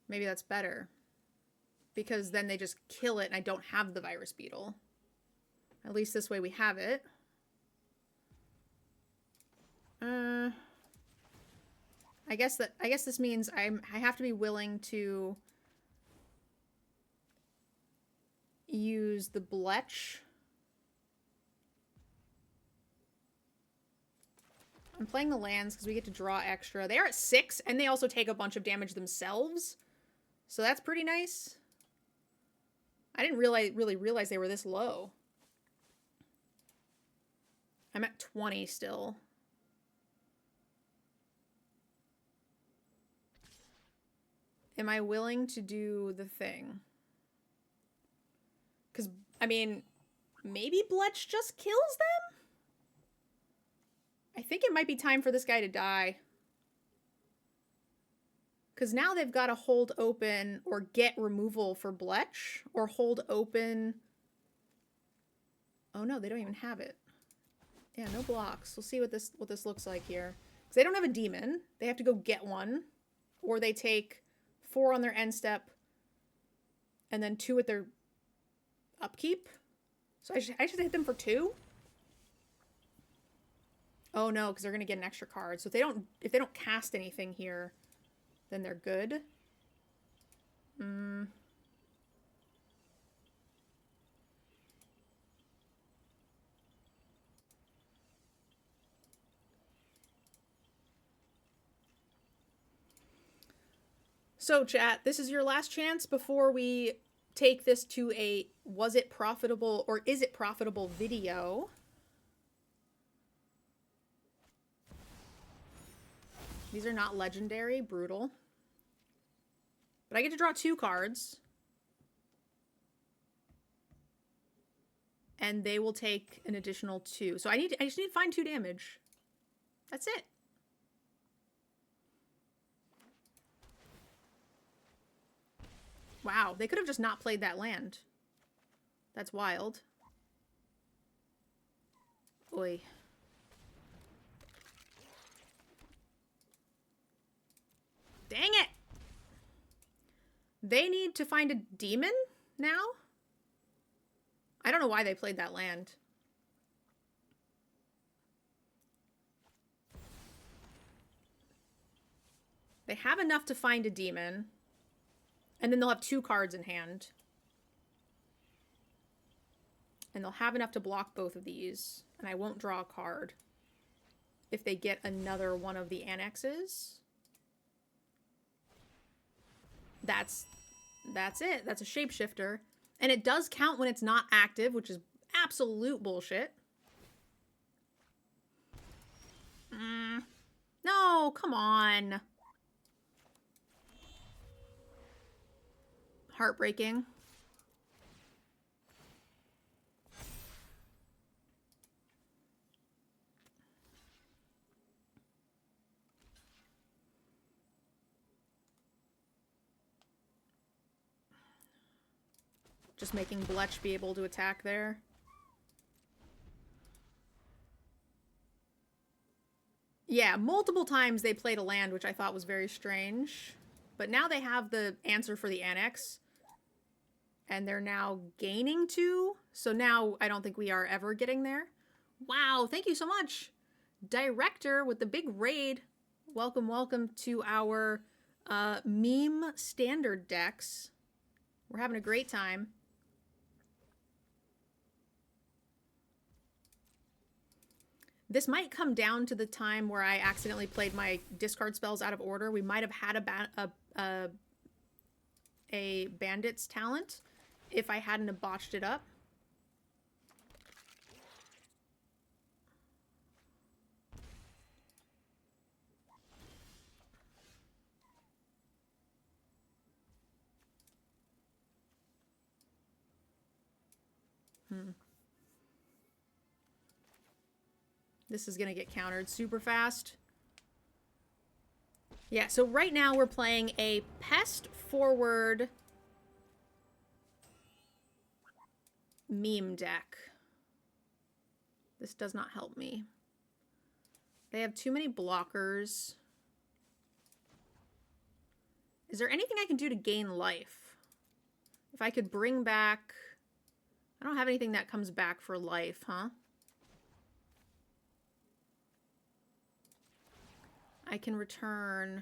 S1: maybe that's better. Because then they just kill it and I don't have the virus beetle. At least this way we have it. I guess this means I have to be willing to use the Bletch. I'm playing the lands because we get to draw extra. They are at 6 and they also take a bunch of damage themselves. So that's pretty nice. I didn't really realize they were this low. I'm at 20 still. Am I willing to do the thing? Because, I mean, maybe Bletch just kills them? I think it might be time for this guy to die. Because now they've got to hold open or get removal for Bletch. Or hold open... Oh no, they don't even have it. Yeah, no blocks. We'll see what this looks like here. Because they don't have a demon. They have to go get one. Or they take 4 on their end step. And then 2 at their upkeep. So I should hit them for 2? Oh no, because they're going to get an extra card. So if they don't cast anything here, then they're good. So chat, this is your last chance before we take this to a was it profitable or is it profitable video. These are not legendary, brutal. But I get to draw 2 cards. And they will take an additional 2. So I just need to find 2 damage. That's it. Wow, they could have just not played that land. That's wild. Oi. Dang it! They need to find a demon now? I don't know why they played that land. They have enough to find a demon. And then they'll have 2 cards in hand. And they'll have enough to block both of these. And I won't draw a card if they get another one of the annexes. That's it. That's a shapeshifter. And it does count when it's not active, which is absolute bullshit. No, come on. Heartbreaking. Just making Bletch be able to attack there. Yeah, multiple times they played a land, which I thought was very strange. But now they have the answer for the Annex. And they're now gaining 2. So now I don't think we are ever getting there. Wow, thank you so much. Director with the big raid. Welcome, welcome to our meme standard decks. We're having a great time. This might come down to the time where I accidentally played my discard spells out of order. We might have had a bandit's talent if I hadn't botched it up. This is going to get countered super fast. Yeah, so right now we're playing a Pest forward meme deck. This does not help me. They have too many blockers. Is there anything I can do to gain life? If I could bring back... I don't have anything that comes back for life, huh? I can return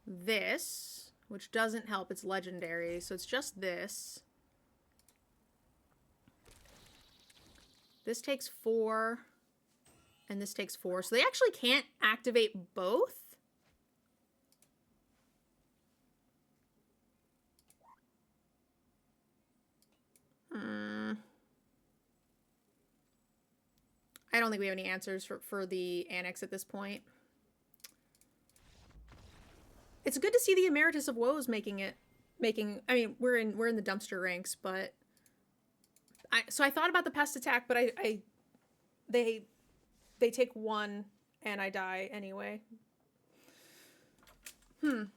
S1: this, which doesn't help. It's legendary, so it's just this. This takes 4, and this takes 4. So they actually can't activate both. I don't think we have any answers for the Annex at this point. It's good to see the Emeritus of Woes making. I mean, we're in the dumpster ranks, but so I thought about the Pest attack, but they take 1 and I die anyway. All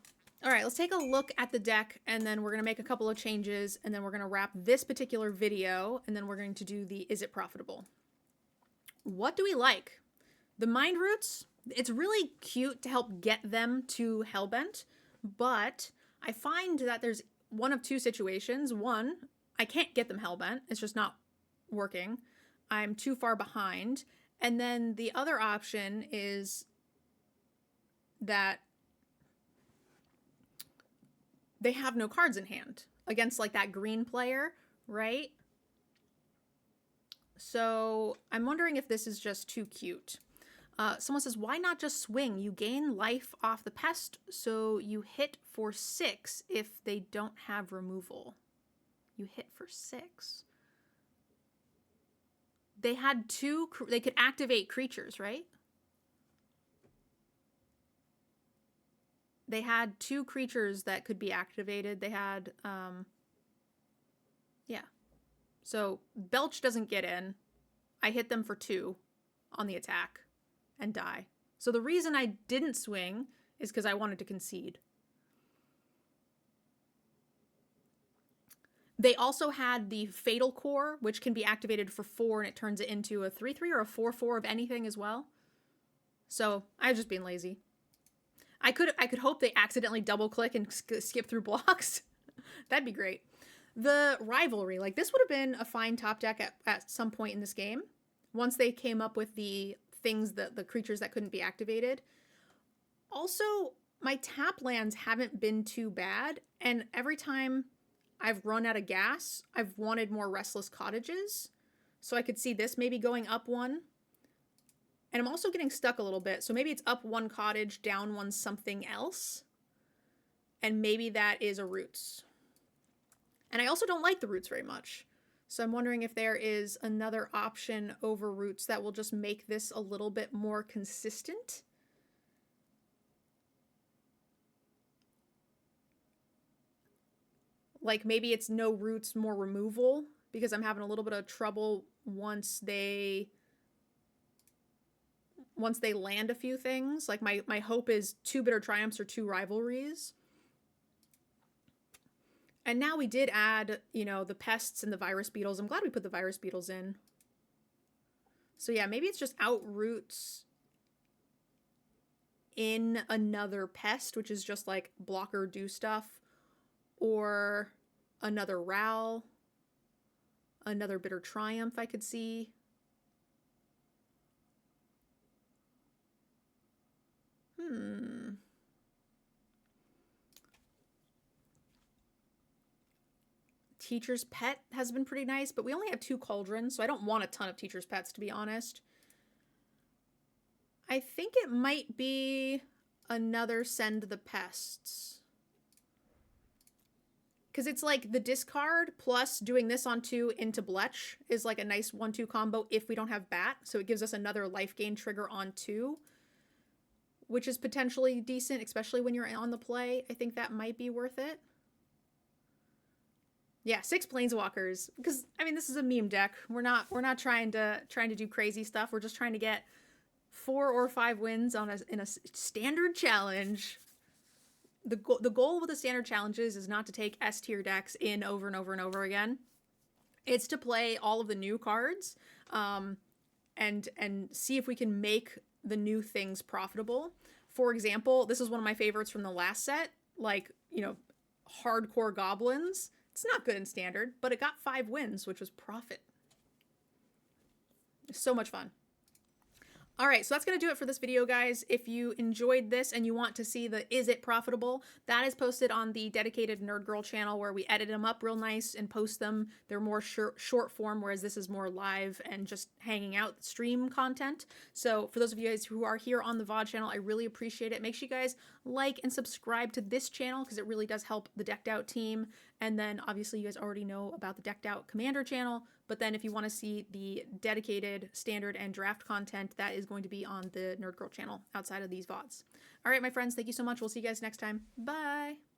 S1: right, let's take a look at the deck, and then we're going to make a couple of changes, and then we're going to wrap this particular video, and then we're going to do the Is It Profitable? What do we like? The Mind Roots, it's really cute to help get them to Hellbent, but I find that there's one of 2 situations. One, I can't get them Hellbent. It's just not working. I'm too far behind. And then the other option is that they have no cards in hand against like that green player, right? So I'm wondering if this is just too cute. Someone says, why not just swing? You gain life off the Pest, so you hit for 6 if they don't have removal. You hit for 6. They had 2, they could activate creatures, right? They had 2 creatures that could be activated. They had, yeah. So Belch doesn't get in. I hit them for 2 on the attack and die. So the reason I didn't swing is because I wanted to concede. They also had the Fatal Core, which can be activated for 4, and it turns it into a 3/3 or a 4/4 of anything as well. So I was just being lazy. I could hope they accidentally double click and skip through blocks. That'd be great. The Rivalry, like this would have been a fine top deck at some point in this game. Once they came up with the things, the creatures that couldn't be activated. Also, my tap lands haven't been too bad. And every time I've run out of gas, I've wanted more Restless Cottages. So I could see this maybe going up 1. And I'm also getting stuck a little bit. So maybe it's up 1 cottage, down 1 something else. And maybe that is a Roots. And I also don't like the Roots very much. So I'm wondering if there is another option over Roots that will just make this a little bit more consistent. Like maybe it's no Roots, more removal, because I'm having a little bit of trouble once they land a few things. Like my hope is 2 Bitter Triumphs or 2 Rivalries. And now we did add, you know, the pests and the virus beetles. I'm glad we put the virus beetles in. So yeah, maybe it's just outroots in another pest, which is just like blocker do stuff, or another Ral, another Bitter Triumph I could see. Teacher's Pet has been pretty nice, but we only have 2 cauldrons, so I don't want a ton of Teacher's Pets, to be honest. I think it might be another Send the Pests. Because it's like the discard plus doing this on 2 into Bletch is like a nice 1-2 combo if we don't have Bat. So it gives us another life gain trigger on 2, which is potentially decent, especially when you're on the play. I think that might be worth it. Yeah, 6 planeswalkers. Because I mean, this is a meme deck. We're not trying to do crazy stuff. We're just trying to get 4 or 5 wins in a standard challenge. The goal with the standard challenges is not to take S tier decks in over and over and over again. It's to play all of the new cards, and see if we can make the new things profitable. For example, this is one of my favorites from the last set, like, you know, hardcore goblins. It's not good in standard, but it got 5 wins, which was profit. So much fun. All right, so that's going to do it for this video, guys. If you enjoyed this and you want to see the Is It Profitable, that is posted on the dedicated Nerd Girl channel where we edit them up real nice and post them. They're more short form, whereas this is more live and just hanging out stream content. So for those of you guys who are here on the VOD channel, I really appreciate it. Make sure you guys like and subscribe to this channel because it really does help the Decked Out team. And then obviously you guys already know about the Decked Out Commander channel. But then if you want to see the dedicated standard and draft content, that is going to be on the Nerd Girl channel outside of these VODs. All right, my friends, thank you so much. We'll see you guys next time. Bye.